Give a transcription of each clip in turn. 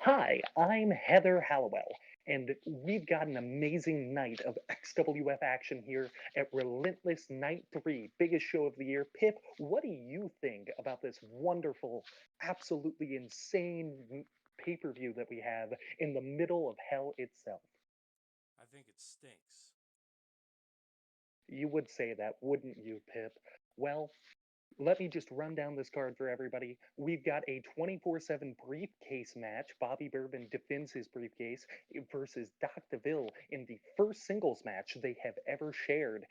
Hi, I'm Heather Hallowell, and we've got an amazing night of XWF action here at Relentless Night 3, biggest show of the year. Pip, what do you think about this wonderful, absolutely insane pay per view that we have in the middle of hell itself? I think it stinks. You would say that, wouldn't you, Pip? Well, let me just run down this card for everybody. We've got a 24/7 briefcase match. Bobby Bourbon defends his briefcase versus Doc DeVille in the first singles match they have ever shared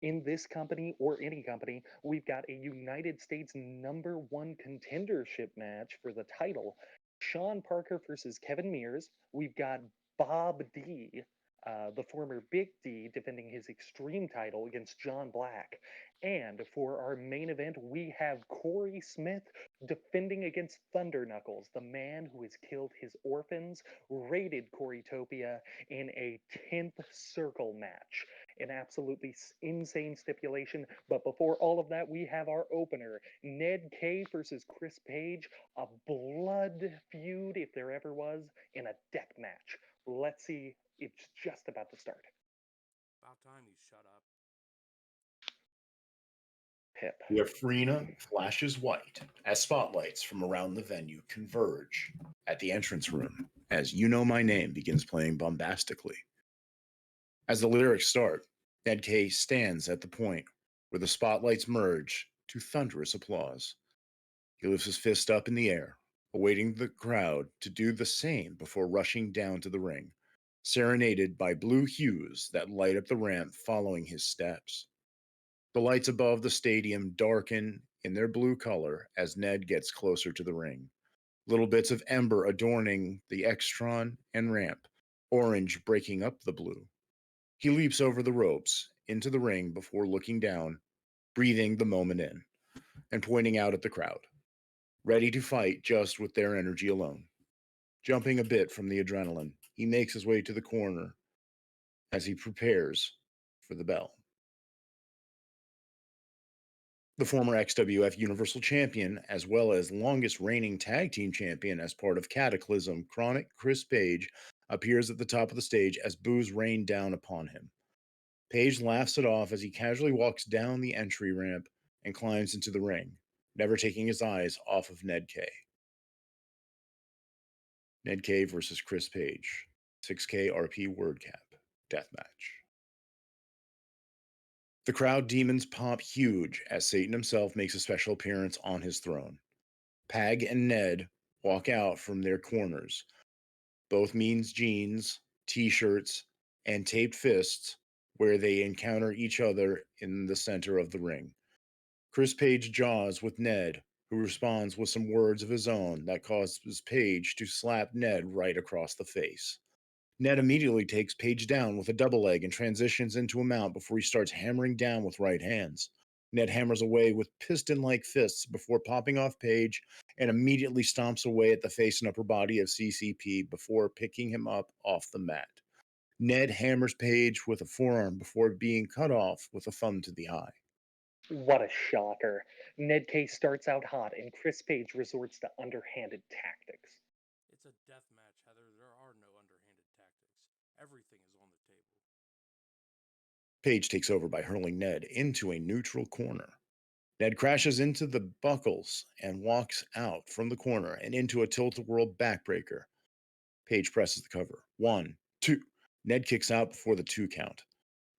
in this company or any company. We've got a United States #1 contendership match for the title. Sean Parker versus Kevin Mears. We've got Bob D, the former Big D, defending his Extreme title against John Black. And for our main event, we have Corey Smith defending against Thunder Knuckles, the man who has killed his orphans, raided Coreytopia in a 10th circle match. An absolutely insane stipulation. But before all of that, we have our opener, Ned Kaye versus Chris Page, a blood feud, if there ever was, in a death match. Let's see, it's just about to start. About time you shut up. Pip. The arena flashes white as spotlights from around the venue converge at the entrance room as You Know My Name begins playing bombastically. As the lyrics start, Ned Kaye stands at the point where the spotlights merge to thunderous applause. He lifts his fist up in the air, awaiting the crowd to do the same before rushing down to the ring, serenaded by blue hues that light up the ramp following his steps. The lights above the stadium darken in their blue color as Ned gets closer to the ring. Little bits of ember adorning the extron and ramp, orange breaking up the blue. He leaps over the ropes into the ring before looking down, breathing the moment in, and pointing out at the crowd, ready to fight just with their energy alone. Jumping a bit from the adrenaline, he makes his way to the corner as he prepares for the bell. The former XWF Universal Champion, as well as longest reigning tag team champion as part of Cataclysm, Chronic Chris Page, appears at the top of the stage as boos rain down upon him. Page laughs it off as he casually walks down the entry ramp and climbs into the ring, never taking his eyes off of Ned Kaye. Ned Kaye versus Chris Page, 6K RP Word Cap, Deathmatch. The crowd demons pop huge as Satan himself makes a special appearance on his throne. Pag and Ned walk out from their corners, both means jeans, t shirts, and taped fists, where they encounter each other in the center of the ring. Chris Page jaws with Ned, who responds with some words of his own that causes Page to slap Ned right across the face. Ned immediately takes Page down with a double leg and transitions into a mount before he starts hammering down with right hands. Ned hammers away with piston like fists before popping off Page and immediately stomps away at the face and upper body of CCP before picking him up off the mat. Ned hammers Page with a forearm before being cut off with a thumb to the eye. What a shocker. Ned Kaye starts out hot, and Chris Page resorts to underhanded tactics. It's a death match, Heather. There are no underhanded tactics. Everything is on the table. Page takes over by hurling Ned into a neutral corner. Ned crashes into the buckles and walks out from the corner and into a tilt-a-whirl backbreaker. Page presses the cover. 1, 2. Ned kicks out before the 2 count.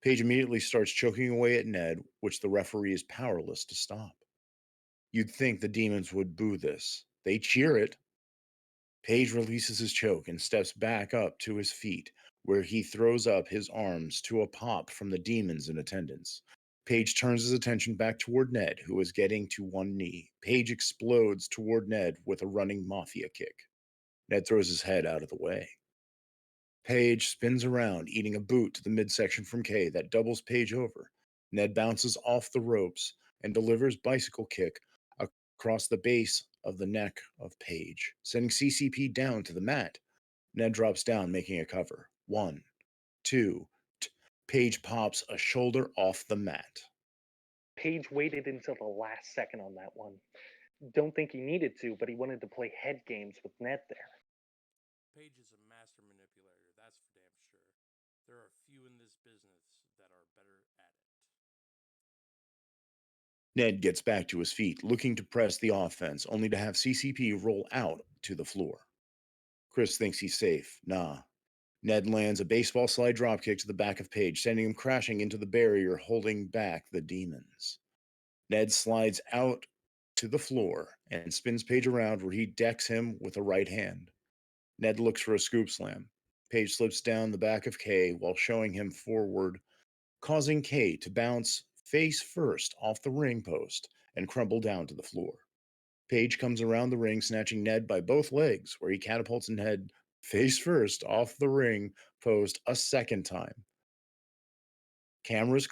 Page immediately starts choking away at Ned, which the referee is powerless to stop. You'd think the demons would boo this. They cheer it. Page releases his choke and steps back up to his feet, where he throws up his arms to a pop from the demons in attendance. Page turns his attention back toward Ned, who is getting to one knee. Page explodes toward Ned with a running mafia kick. Ned throws his head out of the way. Page spins around, eating a boot to the midsection from Kaye that doubles Page over. Ned bounces off the ropes and delivers bicycle kick across the base of the neck of Page, sending CCP down to the mat. Ned drops down, making a cover. 1, 2. Page pops a shoulder off the mat. Page waited until the last second on that one. Don't think he needed to, but he wanted to play head games with Ned there. Paige is a master manipulator, that's for damn sure. There are few in this business that are better at it. Ned gets back to his feet, looking to press the offense, only to have CCP roll out to the floor. Chris thinks he's safe. Nah. Ned lands a baseball slide dropkick to the back of Paige, sending him crashing into the barrier holding back the demons. Ned slides out to the floor and spins Paige around where he decks him with a right hand. Ned looks for a scoop slam. Paige slips down the back of Kaye while showing him forward, causing Kaye to bounce face first off the ring post and crumble down to the floor. Paige comes around the ring, snatching Ned by both legs, where he catapults Ned face first off the ring post a second time. Cameras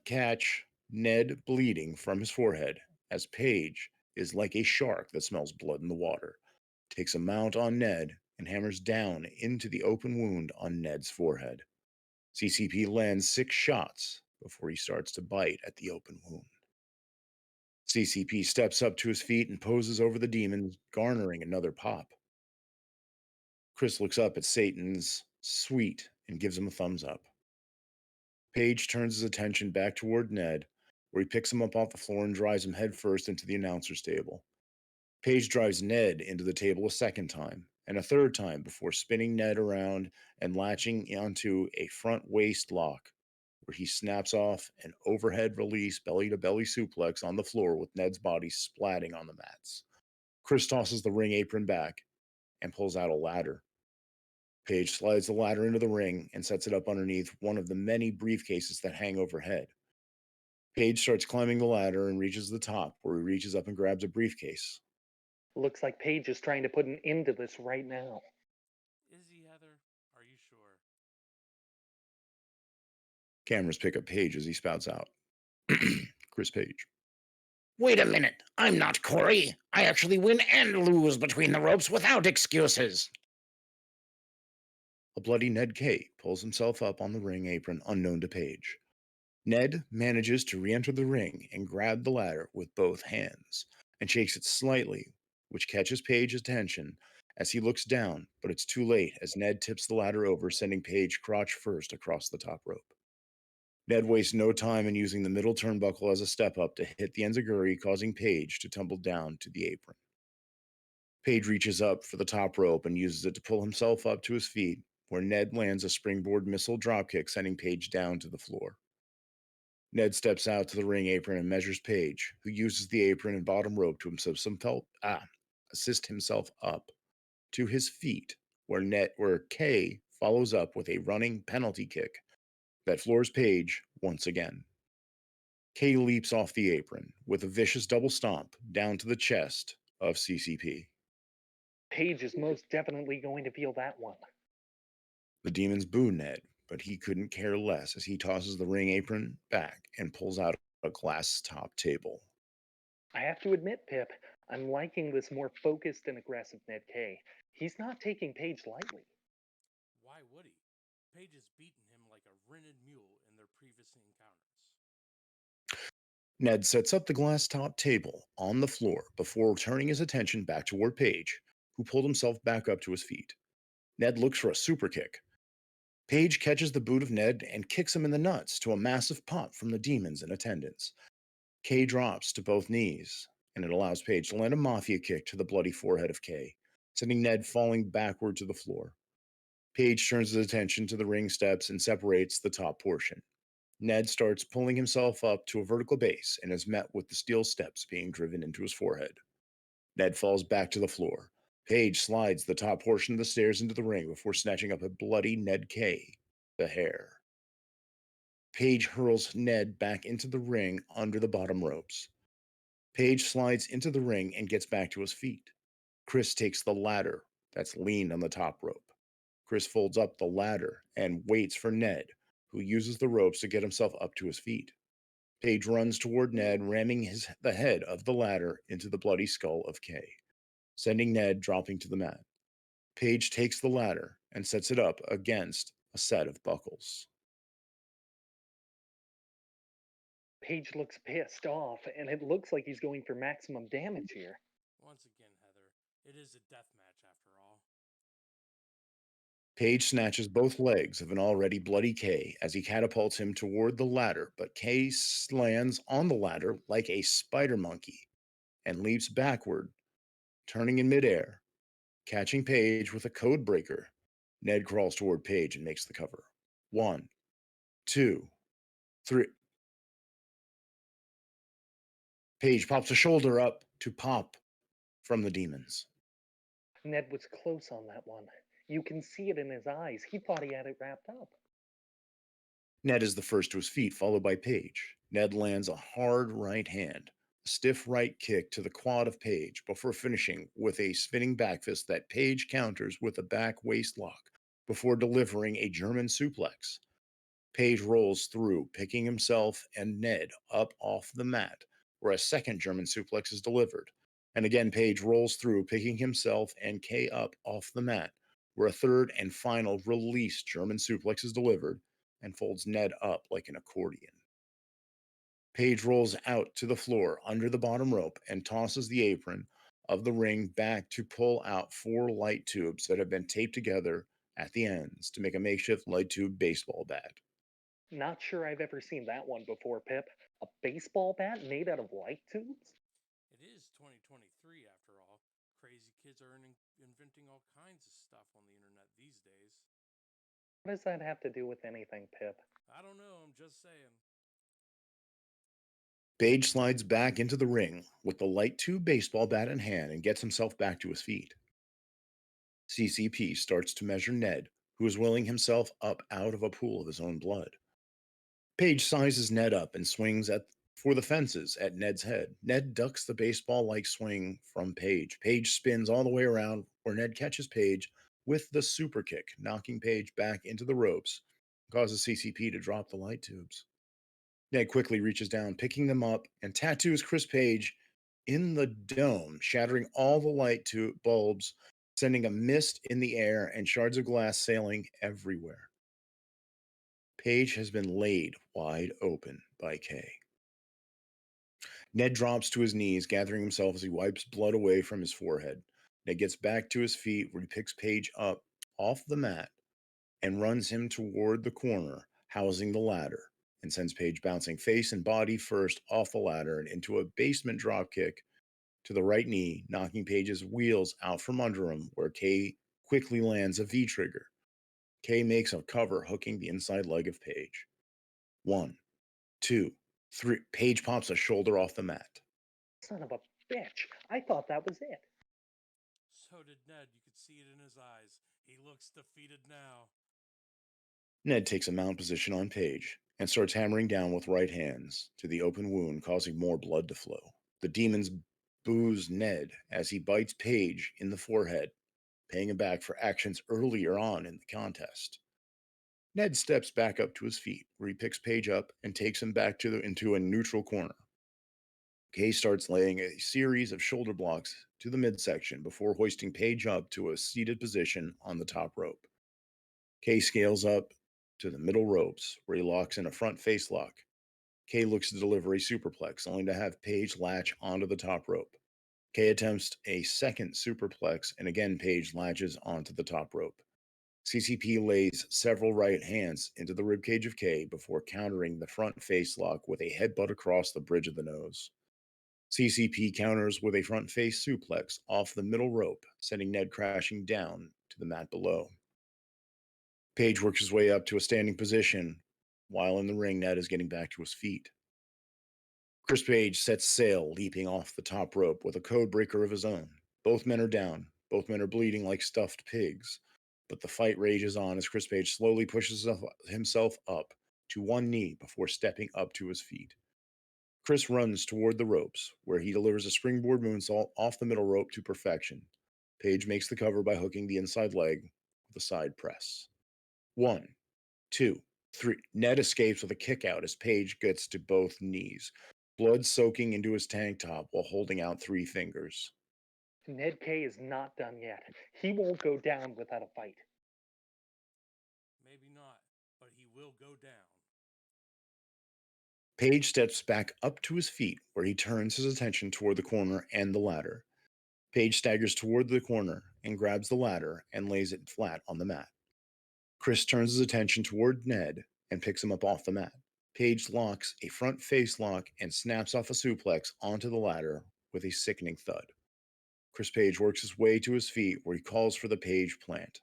catch Ned bleeding from his forehead as Paige is like a shark that smells blood in the water, takes a mount on Ned and hammers down into the open wound on Ned's forehead. CCP lands 6 shots before he starts to bite at the open wound. CCP steps up to his feet and poses over the demon, garnering another pop. Chris looks up at Satan's suite and gives him a thumbs up. Paige turns his attention back toward Ned, where he picks him up off the floor and drives him headfirst into the announcer's table. Paige drives Ned into the table a second time, and a third time before spinning Ned around and latching onto a front waist lock, where he snaps off an overhead release belly to belly suplex on the floor with Ned's body splatting on the mats. Chris tosses the ring apron back and pulls out a ladder. Paige slides the ladder into the ring and sets it up underneath one of the many briefcases that hang overhead. Paige starts climbing the ladder and reaches the top, where he reaches up and grabs a briefcase. Looks like Paige is trying to put an end to this right now. Is he, Heather? Are you sure? Cameras pick up Paige as he spouts out. Chris Paige. Wait a minute. I'm not Corey. I actually win and lose between the ropes without excuses. A bloody Ned Kaye pulls himself up on the ring apron unknown to Paige. Ned manages to re-enter the ring and grab the ladder with both hands and shakes it slightly, which catches Paige's attention as he looks down, but it's too late as Ned tips the ladder over, sending Paige crotch first across the top rope. Ned wastes no time in using the middle turnbuckle as a step up to hit the enziguri, causing Paige to tumble down to the apron. Paige reaches up for the top rope and uses it to pull himself up to his feet, where Ned lands a springboard missile dropkick, sending Paige down to the floor. Ned steps out to the ring apron and measures Paige, who uses the apron and bottom rope to assist himself up to his feet, where Kaye follows up with a running penalty kick that floors Paige once again. Kaye leaps off the apron with a vicious double stomp down to the chest of CCP. Paige is most definitely going to feel that one. The demons boo Ned, but he couldn't care less as he tosses the ring apron back and pulls out a glass top table. I have to admit, Pip, I'm liking this more focused and aggressive Ned Kaye. He's not taking Paige lightly. Why would he? Paige has beaten him like a rented mule in their previous encounters. Ned sets up the glass top table on the floor before turning his attention back toward Paige, who pulled himself back up to his feet. Ned looks for a super kick. Paige catches the boot of Ned and kicks him in the nuts to a massive pop from the demons in attendance. Kaye drops to both knees, and it allows Paige to land a mafia kick to the bloody forehead of Kaye, sending Ned falling backward to the floor. Paige turns his attention to the ring steps and separates the top portion. Ned starts pulling himself up to a vertical base and is met with the steel steps being driven into his forehead. Ned falls back to the floor. Paige slides the top portion of the stairs into the ring before snatching up a bloody Ned Kaye, the hair. Paige hurls Ned back into the ring under the bottom ropes. Paige slides into the ring and gets back to his feet. Chris takes the ladder that's leaned on the top rope. Chris folds up the ladder and waits for Ned, who uses the ropes to get himself up to his feet. Paige runs toward Ned, ramming the head of the ladder into the bloody skull of Kaye, sending Ned dropping to the mat. Paige takes the ladder and sets it up against a set of buckles. Paige looks pissed off, and it looks like he's going for maximum damage here. Once again, Heather, it is a death match after all. Page snatches both legs of an already bloody Kay as he catapults him toward the ladder, but Kay lands on the ladder like a spider monkey and leaps backward, turning in midair, catching Page with a code breaker. Ned crawls toward Page and makes the cover. 1, 2, 3. Page pops a shoulder up to pop from the demons. Ned was close on that one. You can see it in his eyes. He thought he had it wrapped up. Ned is the first to his feet, followed by Page. Ned lands a hard right hand, a stiff right kick to the quad of Page before finishing with a spinning back fist that Page counters with a back waist lock before delivering a German suplex. Page rolls through, picking himself and Ned up off the mat, where a second German suplex is delivered. And again, Page rolls through, picking himself and Kay up off the mat, where a third and final release German suplex is delivered and folds Ned up like an accordion. Page rolls out to the floor under the bottom rope and tosses the apron of the ring back to pull out 4 light tubes that have been taped together at the ends to make a makeshift light tube baseball bat. Not sure I've ever seen that one before, Pip. A baseball bat made out of light tubes? It is 2023 after all. Crazy kids are inventing all kinds of stuff on the internet these days. What does that have to do with anything, Pip? I don't know, I'm just saying. Page slides back into the ring with the light tube baseball bat in hand and gets himself back to his feet. CCP starts to measure Ned, who is willing himself up out of a pool of his own blood. Page sizes Ned up and swings for the fences at Ned's head. Ned ducks the baseball-like swing from Page. Page spins all the way around where Ned catches Page with the super kick, knocking Page back into the ropes, causes CCP to drop the light tubes. Ned quickly reaches down, picking them up, and tattoos Chris Page in the dome, shattering all the light tube bulbs, sending a mist in the air and shards of glass sailing everywhere. Page has been laid wide open by Kay. Ned drops to his knees, gathering himself as he wipes blood away from his forehead. Ned gets back to his feet where he picks Page up off the mat and runs him toward the corner housing the ladder and sends Page bouncing face and body first off the ladder and into a basement dropkick to the right knee, knocking Page's wheels out from under him, where Kay quickly lands a V trigger. Kay makes a cover, hooking the inside leg of Page. 1, 2, 3. Page pops a shoulder off the mat. Son of a bitch. I thought that was it. So did Ned. You could see it in his eyes. He looks defeated now. Ned takes a mount position on Page and starts hammering down with right hands to the open wound, causing more blood to flow. The demons boos Ned as he bites Page in the forehead, paying him back for actions earlier on in the contest. Ned steps back up to his feet, where he picks Page up and takes him back into a neutral corner. Kay starts laying a series of shoulder blocks to the midsection before hoisting Page up to a seated position on the top rope. Kay scales up to the middle ropes, where he locks in a front face lock. Kay looks to deliver a superplex, only to have Page latch onto the top rope. Kay attempts a second superplex, and again Page latches onto the top rope. CCP lays several right hands into the ribcage of Kay before countering the front face lock with a headbutt across the bridge of the nose. CCP counters with a front face suplex off the middle rope, sending Ned crashing down to the mat below. Page works his way up to a standing position. While in the ring, Ned is getting back to his feet. Chris Page sets sail, leaping off the top rope with a code breaker of his own. Both men are down. Both men are bleeding like stuffed pigs. But the fight rages on as Chris Page slowly pushes himself up to one knee before stepping up to his feet. Chris runs toward the ropes, where he delivers a springboard moonsault off the middle rope to perfection. Page makes the cover by hooking the inside leg with a side press. 1, 2, 3. Ned escapes with a kick out as Page gets to both knees, blood soaking into his tank top while holding out 3 fingers. Ned Kaye is not done yet. He won't go down without a fight. Maybe not, but he will go down. Page steps back up to his feet, where he turns his attention toward the corner and the ladder. Page staggers toward the corner and grabs the ladder and lays it flat on the mat. Chris turns his attention toward Ned and picks him up off the mat. Paige locks a front face lock and snaps off a suplex onto the ladder with a sickening thud. Chris Page works his way to his feet where he calls for the Page plant.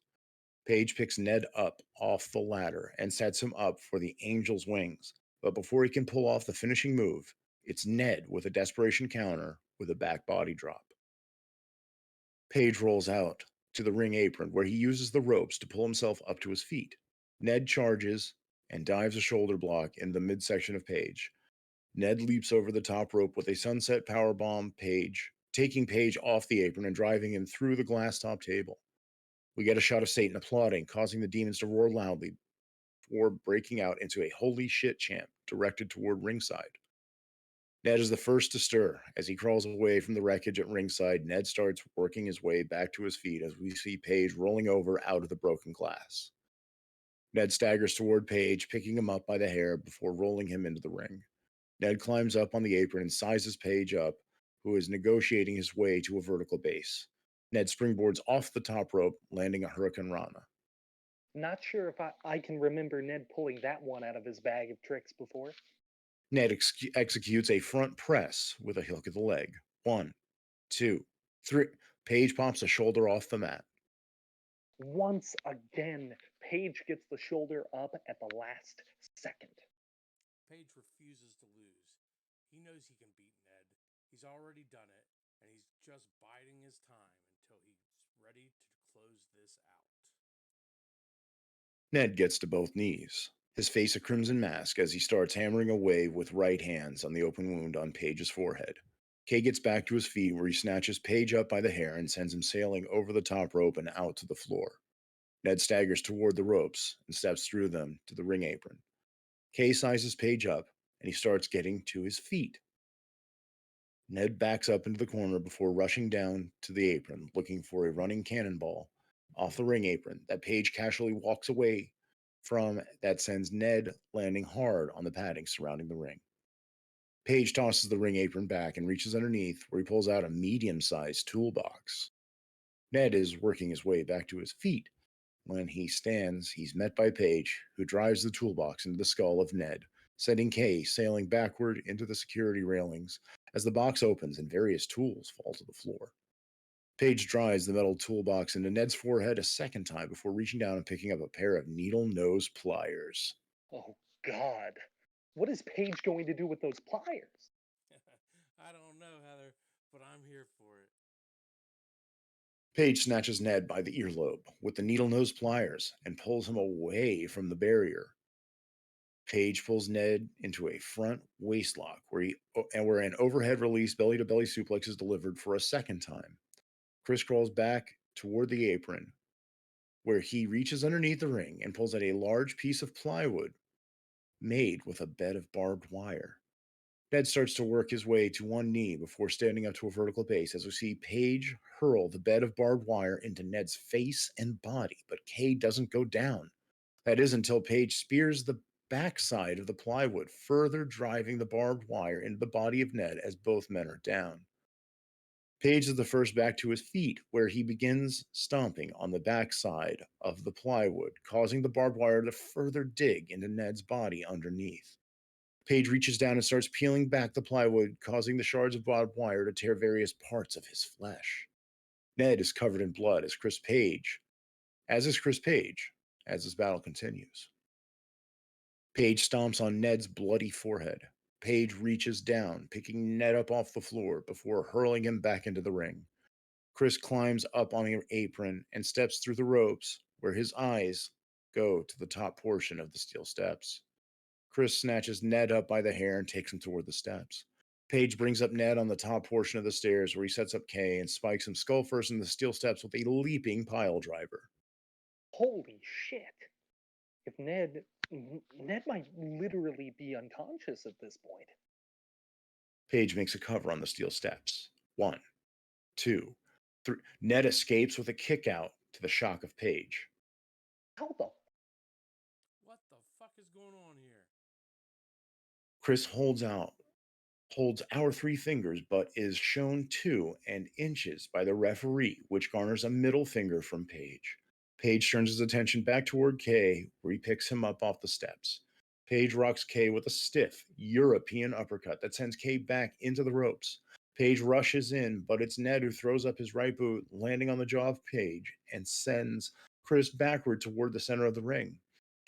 Page picks Ned up off the ladder and sets him up for the Angel's wings. But before he can pull off the finishing move, it's Ned with a desperation counter with a back body drop. Page rolls out to the ring apron where he uses the ropes to pull himself up to his feet. Ned charges and dives a shoulder block in the midsection of Page. Ned leaps over the top rope with a sunset powerbomb Page, taking Page off the apron and driving him through the glass top table. We get a shot of Satan applauding, causing the demons to roar loudly before breaking out into a holy shit chant directed toward ringside. Ned is the first to stir. As he crawls away from the wreckage at ringside, Ned starts working his way back to his feet as we see Page rolling over out of the broken glass. Ned staggers toward Page, picking him up by the hair before rolling him into the ring. Ned climbs up on the apron and sizes Page up, who is negotiating his way to a vertical base. Ned springboards off the top rope, landing a Hurricane Rana. Not sure if I can remember Ned pulling that one out of his bag of tricks before. Ned executes a front press with a hook of the leg. 1, 2, 3. Page pops a shoulder off the mat. Once again, Page gets the shoulder up at the last second. Page refuses to lose. He knows he can beat Ned. He's already done it, and he's just biding his time until he's ready to close this out. Ned gets to both knees, his face a crimson mask as he starts hammering away with right hands on the open wound on Page's forehead. Kaye gets back to his feet where he snatches Page up by the hair and sends him sailing over the top rope and out to the floor. Ned staggers toward the ropes and steps through them to the ring apron. Kaye sizes Page up and he starts getting to his feet. Ned backs up into the corner before rushing down to the apron, looking for a running cannonball off the ring apron that Page casually walks away from that sends Ned landing hard on the padding surrounding the ring. Page tosses the ring apron back and reaches underneath where he pulls out a medium-sized toolbox. Ned is working his way back to his feet. When he stands, he's met by Page, who drives the toolbox into the skull of Ned, sending Kaye sailing backward into the security railings as the box opens and various tools fall to the floor. Page drives the metal toolbox into Ned's forehead a second time before reaching down and picking up a pair of needle-nose pliers. Oh, God. What is Page going to do with those pliers? I don't know, Heather, but I'm here for it. Page snatches Ned by the earlobe with the needle-nose pliers and pulls him away from the barrier. Page pulls Ned into a front waistlock where an overhead release belly-to-belly suplex is delivered for a second time. Chris crawls back toward the apron, where he reaches underneath the ring and pulls out a large piece of plywood made with a bed of barbed wire. Ned starts to work his way to one knee before standing up to a vertical base as we see Page hurl the bed of barbed wire into Ned's face and body, but Kaye doesn't go down. That is until Page spears the backside of the plywood, further driving the barbed wire into the body of Ned as both men are down. Page is the first back to his feet, where he begins stomping on the backside of the plywood, causing the barbed wire to further dig into Ned's body underneath. Page reaches down and starts peeling back the plywood, causing the shards of barbed wire to tear various parts of his flesh. Ned is covered in blood as Chris Page, as this battle continues. Page stomps on Ned's bloody forehead. Page reaches down, picking Ned up off the floor before hurling him back into the ring. Chris climbs up on the apron and steps through the ropes, where his eyes go to the top portion of the steel steps. Chris snatches Ned up by the hair and takes him toward the steps. Page brings up Ned on the top portion of the stairs where he sets up Kaye and spikes him skull first in the steel steps with a leaping pile driver. Holy shit. If Ned might literally be unconscious at this point. Page makes a cover on the steel steps. 1, 2, 3. Ned escapes with a kick out to the shock of Page. How the? What the fuck is going on here? Chris holds our 3 fingers, but is shown 2 and inches by the referee, which garners a middle finger from Page. Paige turns his attention back toward Kaye, where he picks him up off the steps. Paige rocks Kaye with a stiff European uppercut that sends Kaye back into the ropes. Paige rushes in, but it's Ned who throws up his right boot, landing on the jaw of Paige, and sends Chris backward toward the center of the ring.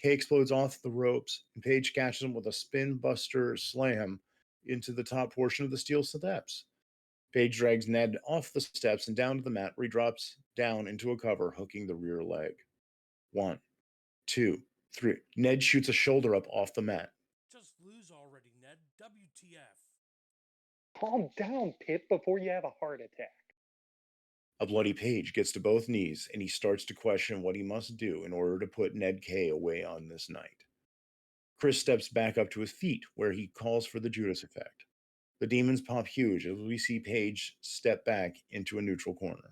Kaye explodes off the ropes, and Paige catches him with a spin buster slam into the top portion of the steel steps. Paige drags Ned off the steps and down to the mat, where he drops down into a cover, hooking the rear leg. 1, 2, 3. Ned shoots a shoulder up off the mat. Just lose already, Ned. WTF. Calm down, Pip, before you have a heart attack. A bloody Paige gets to both knees, and he starts to question what he must do in order to put Ned Kaye away on this night. Chris steps back up to his feet, where he calls for the Judas effect. The demons pop huge as we see Paige step back into a neutral corner.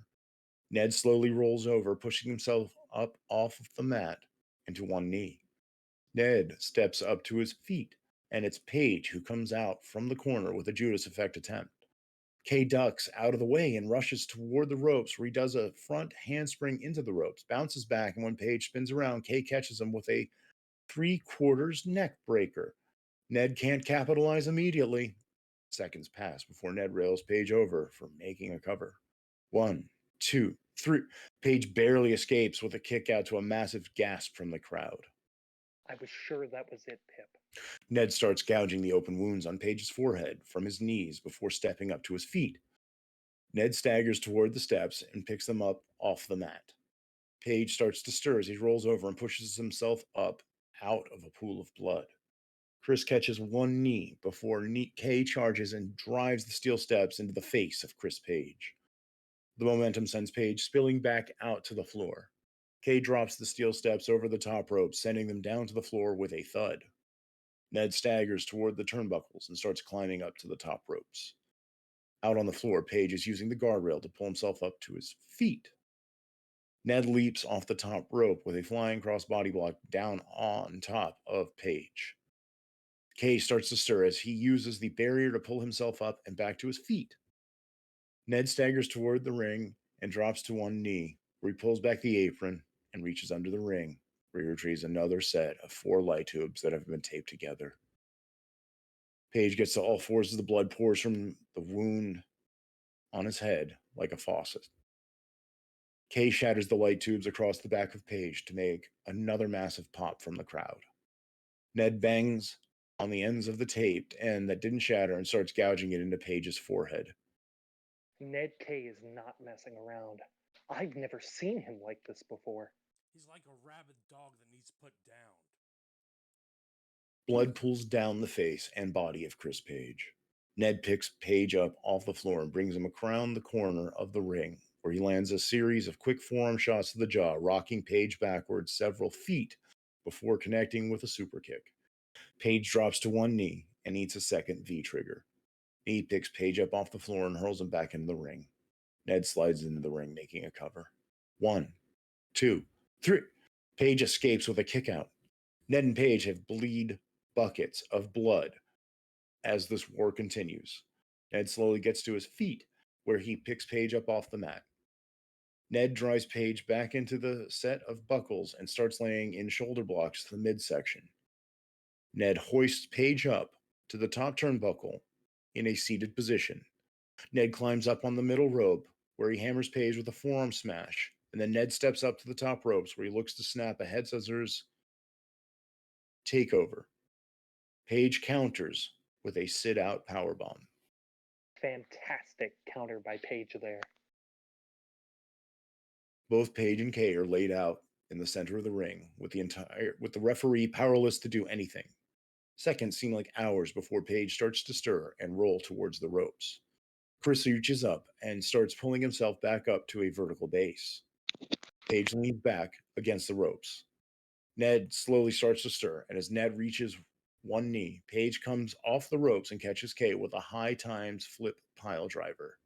Ned slowly rolls over, pushing himself up off of the mat into one knee. Ned steps up to his feet, and it's Paige who comes out from the corner with a Judas effect attempt. Kaye ducks out of the way and rushes toward the ropes, where he does a front handspring into the ropes, bounces back, and when Paige spins around, Kaye catches him with a 3/4 neck breaker. Ned can't capitalize immediately. Seconds pass before Ned rails Paige over for making a cover. 1, 2, 3. Paige barely escapes with a kick out to a massive gasp from the crowd. I was sure that was it, Pip. Ned starts gouging the open wounds on Paige's forehead from his knees before stepping up to his feet. Ned staggers toward the steps and picks them up off the mat. Paige starts to stir as he rolls over and pushes himself up out of a pool of blood. Chris catches one knee before Kaye charges and drives the steel steps into the face of Chris Paige. The momentum sends Paige spilling back out to the floor. Kaye drops the steel steps over the top rope, sending them down to the floor with a thud. Ned staggers toward the turnbuckles and starts climbing up to the top ropes. Out on the floor, Paige is using the guardrail to pull himself up to his feet. Ned leaps off the top rope with a flying crossbody block down on top of Paige. Kaye starts to stir as he uses the barrier to pull himself up and back to his feet. Ned staggers toward the ring and drops to one knee, where he pulls back the apron and reaches under the ring, where he retrieves another set of 4 light tubes that have been taped together. Paige gets to all fours as the blood pours from the wound on his head like a faucet. Kaye shatters the light tubes across the back of Paige to make another massive pop from the crowd. Ned bangs on the ends of the taped end that didn't shatter and starts gouging it into Paige's forehead. Ned Kaye is not messing around. I've never seen him like this before. He's like a rabid dog that needs put down. Blood pools down the face and body of Chris Paige. Ned picks Paige up off the floor and brings him around the corner of the ring, where he lands a series of quick forearm shots to the jaw, rocking Paige backwards several feet before connecting with a super kick. Paige drops to one knee and eats a second V trigger. He picks Paige up off the floor and hurls him back into the ring. Ned slides into the ring, making a cover. 1, 2, 3. Paige escapes with a kick out. Ned and Paige have bleed buckets of blood as this war continues. Ned slowly gets to his feet, where he picks Paige up off the mat. Ned drives Paige back into the set of buckles and starts laying in shoulder blocks to the midsection. Ned hoists Paige up to the top turnbuckle in a seated position. Ned climbs up on the middle rope, where he hammers Paige with a forearm smash, and then Ned steps up to the top ropes, where he looks to snap a head scissors takeover. Paige counters with a sit-out powerbomb. Fantastic counter by Paige there. Both Paige and Kaye are laid out in the center of the ring, with the referee powerless to do anything. Seconds seem like hours before Paige starts to stir and roll towards the ropes. Chris reaches up and starts pulling himself back up to a vertical base. Paige leans back against the ropes. Ned slowly starts to stir, and as Ned reaches one knee, Paige comes off the ropes and catches Kaye with a high times flip pile driver.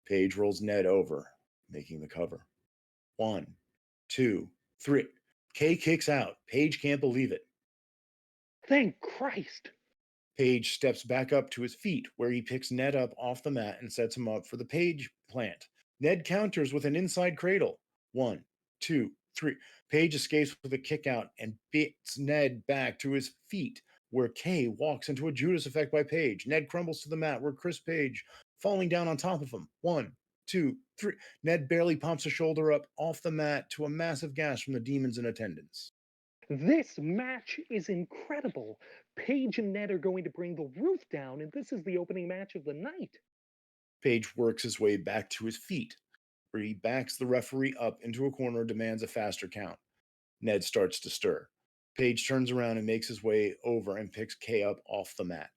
Paige rolls Ned over, making the cover. 1, 2, 3. Kaye kicks out. Paige can't believe it. Thank Christ! Paige steps back up to his feet, where he picks Ned up off the mat and sets him up for the Paige plant. Ned counters with an inside cradle. 1, 2, 3. Page escapes with a kick out and beats Ned back to his feet, where Kaye walks into a Judas effect by Page. Ned crumbles to the mat, where Chris Page falling down on top of him. 1, 2, 3. Ned barely pops a shoulder up off the mat to a massive gash from the demons in attendance. This match is incredible. Paige and Ned are going to bring the roof down, and this is the opening match of the night. Page works his way back to his feet, where he backs the referee up into a corner and demands a faster count. Ned starts to stir. Page turns around and makes his way over and picks Kaye up off the mat.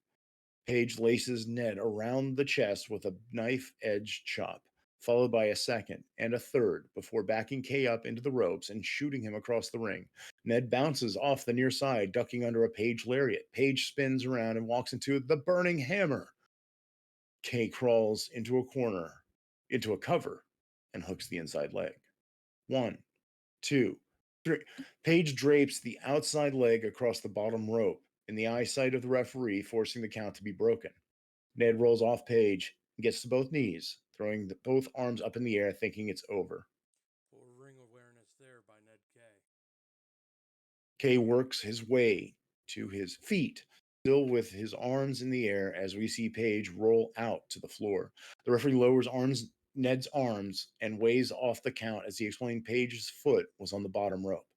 Page laces Ned around the chest with a knife edged chop, followed by a second and a third before backing Kaye up into the ropes and shooting him across the ring. Ned bounces off the near side, ducking under a Page lariat. Page spins around and walks into the burning hammer. Kaye crawls into a cover, and hooks the inside leg. 1, 2, 3. Page drapes the outside leg across the bottom rope in the eyesight of the referee, forcing the count to be broken. Ned rolls off Page and gets to both knees, throwing both arms up in the air, thinking it's over. Poor ring awareness there by Ned Kaye. Kaye works his way to his feet, still with his arms in the air, as we see Page roll out to the floor. The referee lowers Ned's arms and weighs off the count as he explained Page's foot was on the bottom rope.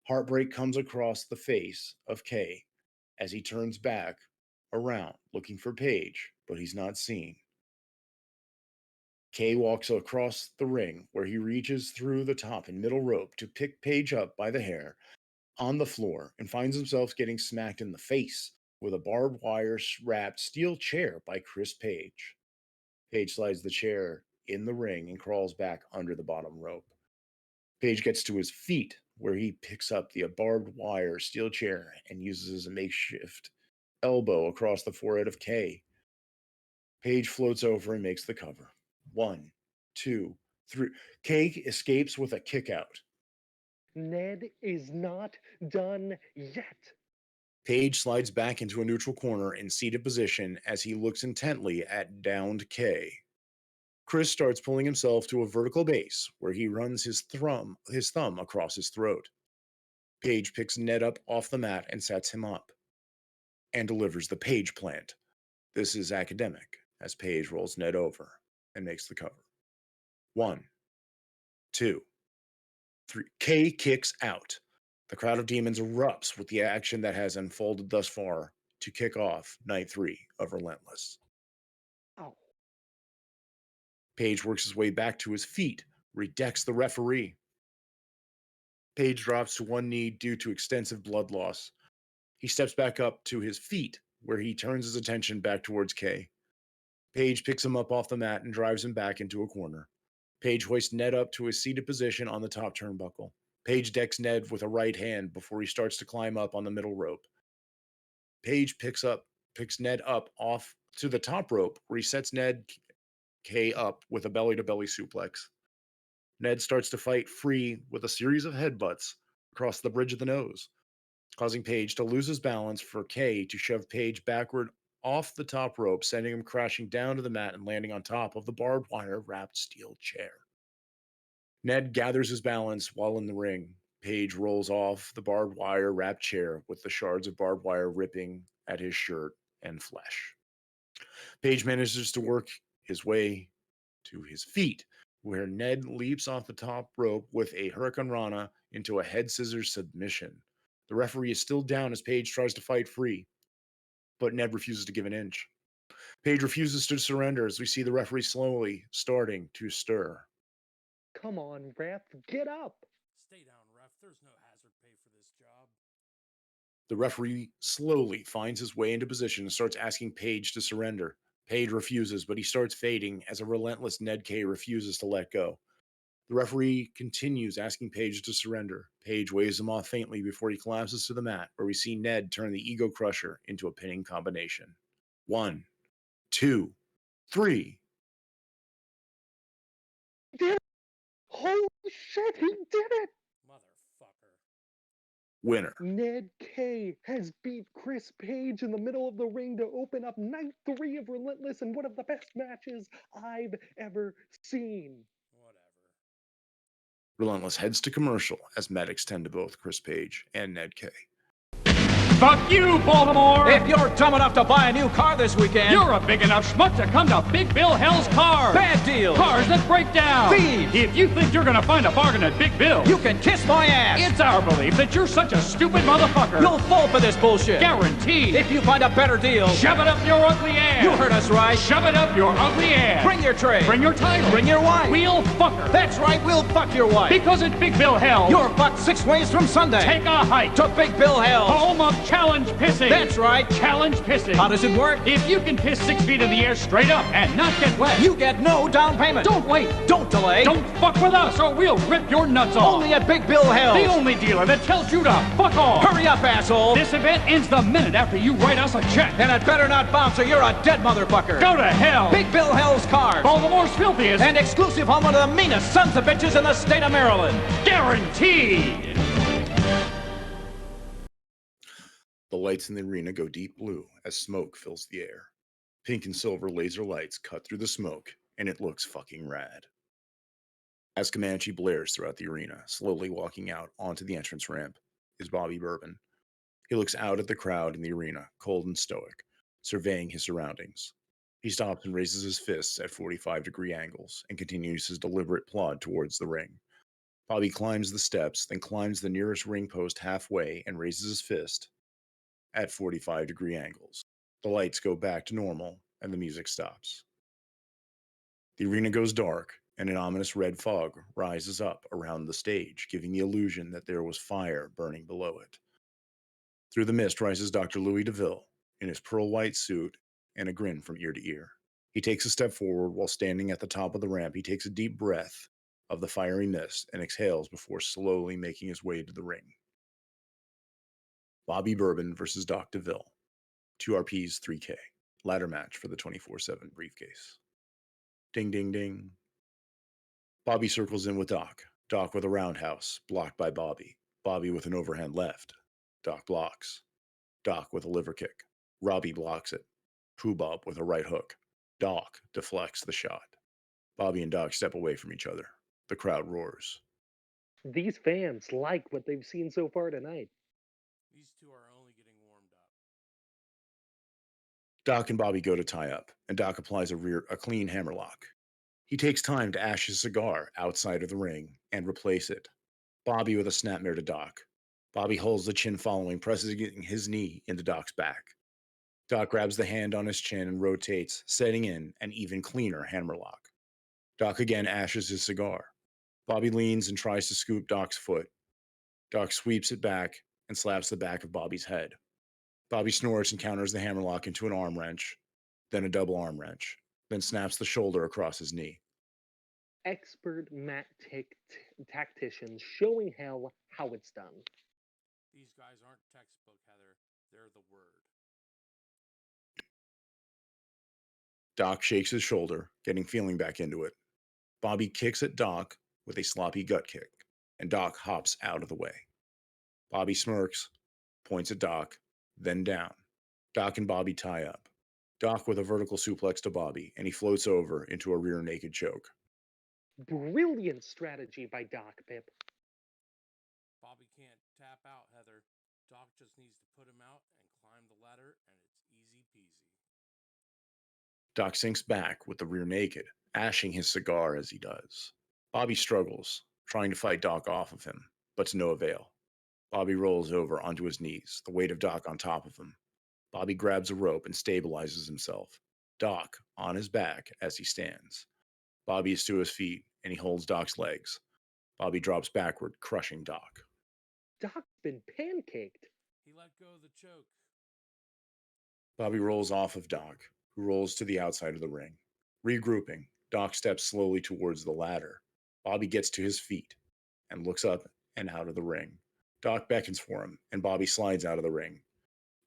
Heartbreak comes across the face of Kaye as he turns back around looking for Page, but he's not seen. Kaye walks across the ring, where he reaches through the top and middle rope to pick Page up by the hair on the floor and finds himself getting smacked in the face with a barbed wire wrapped steel chair by Chris Page. Page slides the chair in the ring and crawls back under the bottom rope. Page gets to his feet, where he picks up the barbed wire steel chair and uses a makeshift elbow across the forehead of Kaye. Page floats over and makes the cover. 1, 2, 3. Kaye escapes with a kick out. Ned is not done yet. Page slides back into a neutral corner in seated position as he looks intently at downed Kaye. Chris starts pulling himself to a vertical base, where he runs his thumb across his throat. Page picks Ned up off the mat and sets him up, and delivers the Page plant. This is academic, as Page rolls Ned over and makes the cover. 1, 2, 3. Kaye kicks out. The crowd of demons erupts with the action that has unfolded thus far to kick off night 3 of Relentless. Oh, Page works his way back to his feet, where he decks the referee. Page drops to one knee due to extensive blood loss. He steps back up to his feet, where he turns his attention back towards Kaye. Page picks him up off the mat and drives him back into a corner. Page hoists Ned up to his seated position on the top turnbuckle. Page decks Ned with a right hand before he starts to climb up on the middle rope. Page picks Ned up off to the top rope, where he sets Ned Kaye up with a belly-to-belly suplex. Ned starts to fight free with a series of headbutts across the bridge of the nose, causing Page to lose his balance for Kaye to shove Page backward off the top rope, sending him crashing down to the mat and landing on top of the barbed wire wrapped steel chair. Ned gathers his balance while in the ring. Page rolls off the barbed wire wrapped chair with the shards of barbed wire ripping at his shirt and flesh. Page manages to work his way to his feet, where Ned leaps off the top rope with a Hurricane Rana into a head scissors submission. The referee is still down as Page tries to fight free, but Ned refuses to give an inch. Page refuses to surrender as we see the referee slowly starting to stir. come on, ref, get up. Stay down, ref. There's no hazard pay for this job. The referee slowly finds his way into position and starts asking Page to surrender. Page refuses, but he starts fading as a relentless Ned Kaye refuses to let go. The referee continues asking Page to surrender. Page waves him off faintly before he collapses to the mat, where we see Ned turn the Ego Crusher into a pinning combination. 1, 2, 3. He did it! Holy shit, he did it! Motherfucker. Winner. Ned Kaye has beat Chris Page in the middle of the ring to open up night 3 of Relentless and one of the best matches I've ever seen. Whatever. Relentless heads to commercial as medics tend to both Chris Page and Ned Kaye. Fuck you, Baltimore! If you're dumb enough to buy a new car this weekend, You're a big enough schmuck to come to Big Bill Hell's Cars! bad deal. Cars that break down! Thieves. If you think you're gonna find a bargain at Big Bill, You can kiss my ass. it's our belief that you're such a stupid motherfucker! You'll fall for this bullshit. Guaranteed! If you find a better deal, Shove it up your ugly ass! you heard us right. Shove it up your ugly ass! Bring your tray. Bring your title! Bring your wife. We'll fuck her! That's right, we'll fuck your wife. Because at Big Bill Hell, You're fucked 6 ways from Sunday. take a hike to Big Bill Hell. home of challenge pissing! That's right. Challenge pissing! How does it work? If you can piss 6 feet in the air straight up and not get wet, You get no down payment. don't wait! Don't delay. Don't fuck with us or we'll rip your nuts off! Only at Big Bill Hell. The only dealer that tells you to fuck off! Hurry up, asshole. This event ends the minute after you write us a check! And it better not bounce or you're a dead motherfucker. Go to hell! Big Bill Hell's Cars. Baltimore's filthiest! And exclusive home of the meanest sons of bitches in the state of Maryland. Guaranteed! The lights in the arena go deep blue as smoke fills the air. Pink and silver laser lights cut through the smoke, and it looks fucking rad. As Comanche blares throughout the arena, slowly walking out onto the entrance ramp, is Bobby Bourbon. He looks out at the crowd in the arena, cold and stoic, surveying his surroundings. He stops and raises his fists at 45-degree angles and continues his deliberate plod towards the ring. Bobby climbs the steps, then climbs the nearest ring post halfway and raises his fist at 45-degree angles. The lights go back to normal and the music stops. The arena goes dark and an ominous red fog rises up around the stage, giving the illusion that there was fire burning below it. Through the mist rises Dr. Louis DeVille in his pearl white suit and a grin from ear to ear. He takes a step forward while standing at the top of the ramp. He takes a deep breath of the fiery mist and exhales before slowly making his way to the ring. Bobby Bourbon versus Doc DeVille. 2 RPs, 3K. Ladder match for the 24/7 briefcase. Ding, ding, ding. Bobby circles in with Doc. Doc with a roundhouse, blocked by Bobby. Bobby with an overhand left. Doc blocks. Doc with a liver kick. Robbie blocks it. Bob with a right hook. Doc deflects the shot. Bobby and Doc step away from each other. The crowd roars. These fans like what they've seen so far tonight. These two are only getting warmed up. Doc and Bobby go to tie up, and Doc applies a clean hammerlock. He takes time to ash his cigar outside of the ring and replace it. Bobby with a snapmare to Doc. Bobby holds the chin following, presses his knee into Doc's back. Doc grabs the hand on his chin and rotates, setting in an even cleaner hammerlock. Doc again ashes his cigar. Bobby leans and tries to scoop Doc's foot. Doc sweeps it back and slaps the back of Bobby's head. Bobby snorts and counters the hammerlock into an arm wrench, then a double arm wrench, then snaps the shoulder across his knee. Expert mat tacticians showing how it's done. These guys aren't textbook, Heather. They're the word. Doc shakes his shoulder, getting feeling back into it. Bobby kicks at Doc with a sloppy gut kick, and Doc hops out of the way. Bobby smirks, points at Doc, then down. Doc and Bobby tie up. Doc with a vertical suplex to Bobby, and he floats over into a rear naked choke. Brilliant strategy by Doc, Pip. Bobby can't tap out, Heather. Doc just needs to put him out and climb the ladder, and it's easy peasy. Doc sinks back with the rear naked, ashing his cigar as he does. Bobby struggles, trying to fight Doc off of him, but to no avail. Bobby rolls over onto his knees, the weight of Doc on top of him. Bobby grabs a rope and stabilizes himself. Doc on his back as he stands. Bobby is to his feet, and he holds Doc's legs. Bobby drops backward, crushing Doc. Doc's been pancaked. He let go of the choke. Bobby rolls off of Doc, who rolls to the outside of the ring. Regrouping, Doc steps slowly towards the ladder. Bobby gets to his feet and looks up and out of the ring. Doc beckons for him, and Bobby slides out of the ring.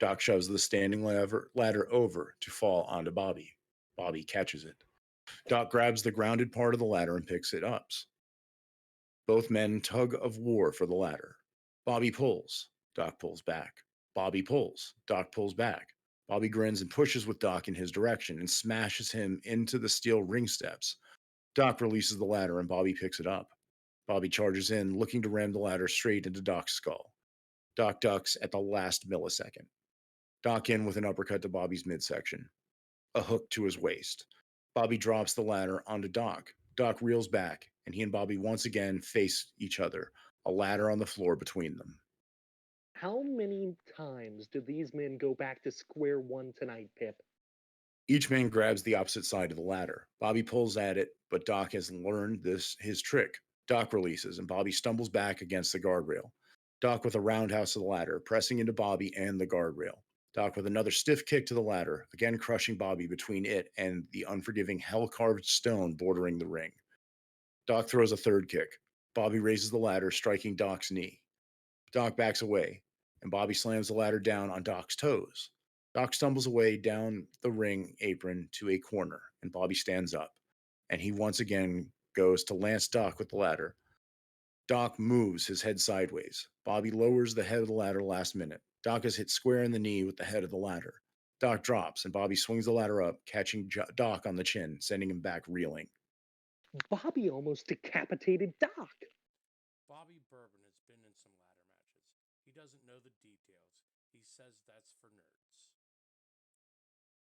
Doc shoves the standing ladder over to fall onto Bobby. Bobby catches it. Doc grabs the grounded part of the ladder and picks it up. Both men tug of war for the ladder. Bobby pulls. Doc pulls back. Bobby pulls. Doc pulls back. Bobby grins and pushes with Doc in his direction and smashes him into the steel ring steps. Doc releases the ladder and Bobby picks it up. Bobby charges in, looking to ram the ladder straight into Doc's skull. Doc ducks at the last millisecond. Doc in with an uppercut to Bobby's midsection, a hook to his waist. Bobby drops the ladder onto Doc. Doc reels back, and he and Bobby once again face each other, a ladder on the floor between them. How many times do these men go back to square one tonight, Pip? Each man grabs the opposite side of the ladder. Bobby pulls at it, but Doc has learned his trick. Doc releases, and Bobby stumbles back against the guardrail. Doc with a roundhouse of the ladder, pressing into Bobby and the guardrail. Doc with another stiff kick to the ladder, again crushing Bobby between it and the unforgiving hell-carved stone bordering the ring. Doc throws a third kick. Bobby raises the ladder, striking Doc's knee. Doc backs away, and Bobby slams the ladder down on Doc's toes. Doc stumbles away down the ring apron to a corner, and Bobby stands up, and he once again goes to lance Doc with the ladder. Doc moves his head sideways. Bobby lowers the head of the ladder last minute. Doc is hit square in the knee with the head of the ladder. Doc drops, and Bobby swings the ladder up, catching Doc on the chin, sending him back reeling. Bobby almost decapitated Doc. Bobby Bourbon has been in some ladder matches. He doesn't know the details. He says that's for nerds.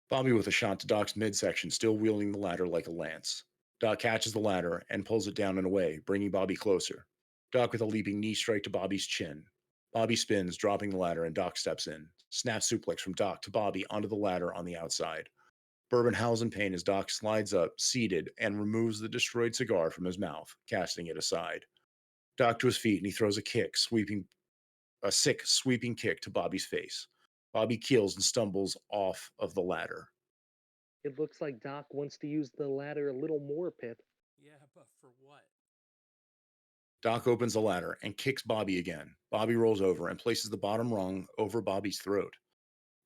Bobby with a shot to Doc's midsection, still wielding the ladder like a lance. Doc catches the ladder and pulls it down and away, bringing Bobby closer. Doc with a leaping knee strike to Bobby's chin. Bobby spins, dropping the ladder, and Doc steps in. Snap suplex from Doc to Bobby onto the ladder on the outside. Bourbon howls in pain as Doc slides up, seated, and removes the destroyed cigar from his mouth, casting it aside. Doc to his feet, and he throws a sick, sweeping kick to Bobby's face. Bobby keels and stumbles off of the ladder. It looks like Doc wants to use the ladder a little more, Pip. Yeah, but for what? Doc opens the ladder and kicks Bobby again. Bobby rolls over and places the bottom rung over Bobby's throat.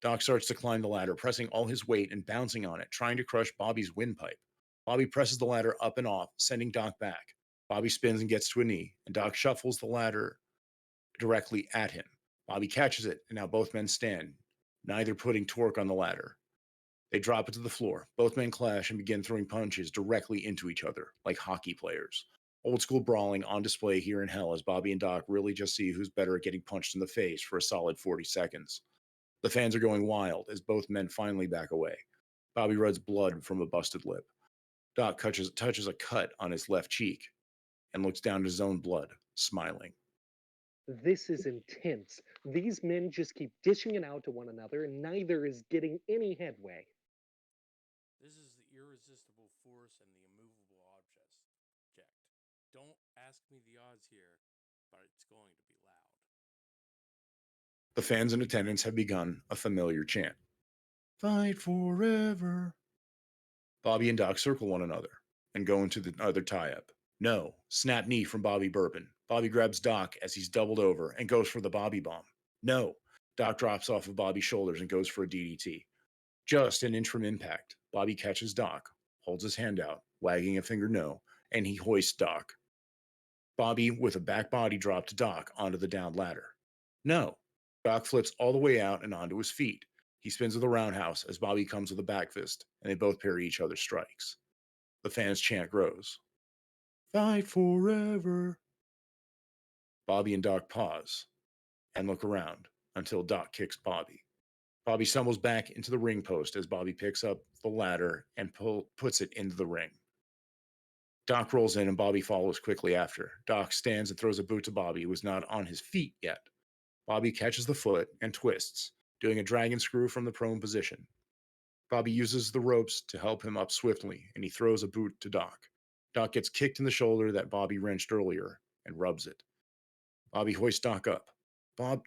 Doc starts to climb the ladder, pressing all his weight and bouncing on it, trying to crush Bobby's windpipe. Bobby presses the ladder up and off, sending Doc back. Bobby spins and gets to a knee, and Doc shuffles the ladder directly at him. Bobby catches it, and now both men stand, neither putting torque on the ladder. They drop it to the floor. Both men clash and begin throwing punches directly into each other, like hockey players. Old school brawling on display here in hell as Bobby and Doc really just see who's better at getting punched in the face for a solid 40 seconds. The fans are going wild as both men finally back away. Bobby rubs blood from a busted lip. Doc touches a cut on his left cheek and looks down at his own blood, smiling. This is intense. These men just keep dishing it out to one another, and neither is getting any headway. This is the irresistible force and the immovable object. Don't ask me the odds here, but it's going to be loud. The fans in attendance have begun a familiar chant. Fight forever. Bobby and Doc circle one another and go into the other tie-up. No, snap knee from Bobby Bourbon. Bobby grabs Doc as he's doubled over and goes for the Bobby bomb. No, Doc drops off of Bobby's shoulders and goes for a DDT. Just an inch from impact, Bobby catches Doc, holds his hand out, wagging a finger no, and he hoists Doc. Bobby with a back body drop to Doc onto the down ladder. No, Doc flips all the way out and onto his feet. He spins with a roundhouse as Bobby comes with a back fist, and they both parry each other's strikes. The fans' chant grows. Fight forever. Bobby and Doc pause and look around until Doc kicks Bobby. Bobby stumbles back into the ring post as Bobby picks up the ladder and puts it into the ring. Doc rolls in and Bobby follows quickly after. Doc stands and throws a boot to Bobby, who is not on his feet yet. Bobby catches the foot and twists, doing a dragon screw from the prone position. Bobby uses the ropes to help him up swiftly, and he throws a boot to Doc. Doc gets kicked in the shoulder that Bobby wrenched earlier and rubs it. Bobby hoists Doc up.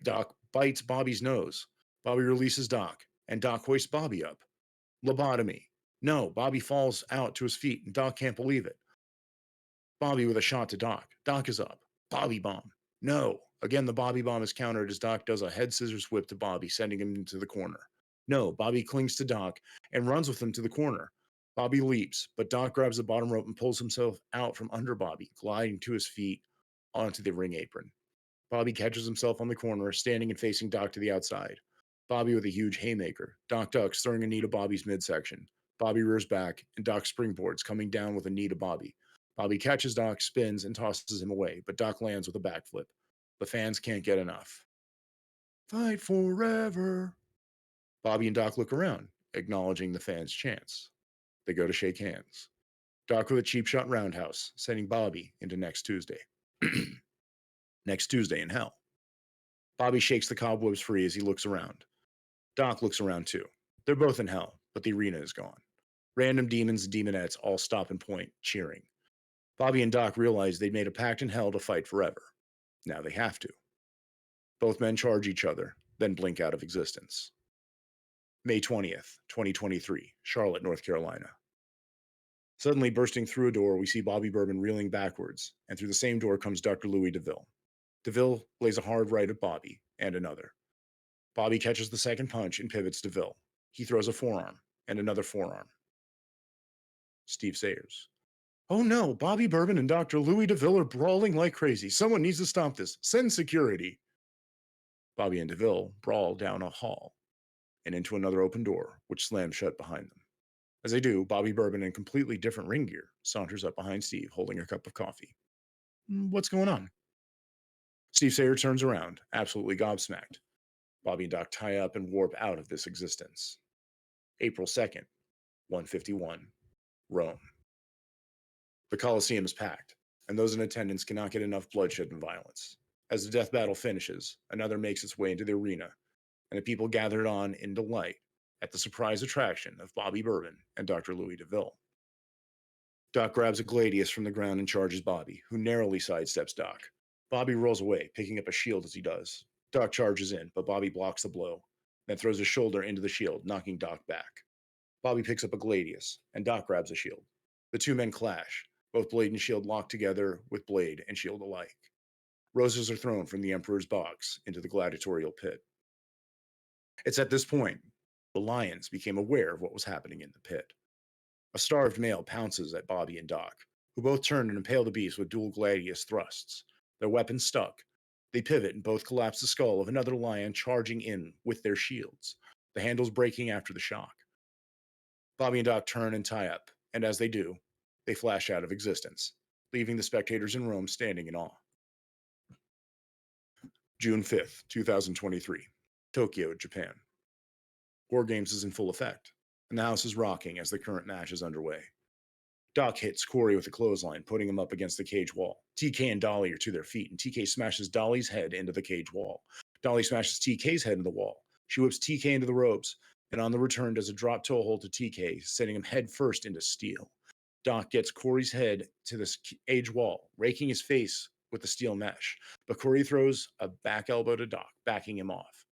Doc bites Bobby's nose. Bobby releases Doc, and Doc hoists Bobby up. Lobotomy. No, Bobby falls out to his feet, and Doc can't believe it. Bobby with a shot to Doc. Doc is up. Bobby bomb. No. Again, the Bobby bomb is countered as Doc does a head scissors whip to Bobby, sending him into the corner. No, Bobby clings to Doc and runs with him to the corner. Bobby leaps, but Doc grabs the bottom rope and pulls himself out from under Bobby, gliding to his feet onto the ring apron. Bobby catches himself on the corner, standing and facing Doc to the outside. Bobby with a huge haymaker. Doc ducks, throwing a knee to Bobby's midsection. Bobby rears back, and Doc springboards, coming down with a knee to Bobby. Bobby catches Doc, spins, and tosses him away, but Doc lands with a backflip. The fans can't get enough. Fight forever. Bobby and Doc look around, acknowledging the fans' chants. They go to shake hands. Doc with a cheap shot roundhouse, sending Bobby into next Tuesday. Next Tuesday in hell. Bobby shakes the cobwebs free as he looks around. Doc looks around too. They're both in hell, but the arena is gone. Random demons and demonettes all stop and point, cheering. Bobby and Doc realize they'd made a pact in hell to fight forever. Now they have to. Both men charge each other, then blink out of existence. May 20th, 2023, Charlotte, North Carolina. Suddenly bursting through a door, we see Bobby Bourbon reeling backwards, and through the same door comes Dr. Louis DeVille. DeVille lays a hard right at Bobby, and another. Bobby catches the second punch and pivots DeVille. He throws a forearm, and another forearm. Steve Sayers. Oh no, Bobby Bourbon and Dr. Louis DeVille are brawling like crazy. Someone needs to stop this. Send security. Bobby and DeVille brawl down a hall and into another open door, which slams shut behind them. As they do, Bobby Bourbon, in completely different ring gear, saunters up behind Steve, holding a cup of coffee. What's going on? Steve Sayers turns around, absolutely gobsmacked. Bobby and Doc tie up and warp out of this existence. April 2nd, 151, Rome. The Colosseum is packed, and those in attendance cannot get enough bloodshed and violence. As the death battle finishes, another makes its way into the arena, and the people gathered on in delight at the surprise attraction of Bobby Bourbon and Dr. Louis DeVille. Doc grabs a gladius from the ground and charges Bobby, who narrowly sidesteps Doc. Bobby rolls away, picking up a shield as he does. Doc charges in, but Bobby blocks the blow, then throws his shoulder into the shield, knocking Doc back. Bobby picks up a gladius, and Doc grabs a shield. The two men clash, both blade and shield locked together with blade and shield alike. Roses are thrown from the Emperor's box into the gladiatorial pit. It's at this point the lions became aware of what was happening in the pit. A starved male pounces at Bobby and Doc, who both turn and impale the beast with dual gladius thrusts. Their weapons stuck. They pivot and both collapse the skull of another lion charging in with their shields, the handles breaking after the shock. Bobby and Doc turn and tie up, and as they do, they flash out of existence, leaving the spectators in Rome standing in awe. June 5th, 2023, Tokyo, Japan. War Games is in full effect, and the house is rocking as the current match is underway. Doc hits Corey with a clothesline, putting him up against the cage wall. TK and Dolly are to their feet, and TK smashes Dolly's head into the cage wall. Dolly smashes TK's head into the wall. She whips TK into the ropes, and on the return does a drop toe hold to TK, sending him head first into steel. Doc gets Corey's head to the cage wall, raking his face with the steel mesh, but Corey throws a back elbow to Doc, backing him off.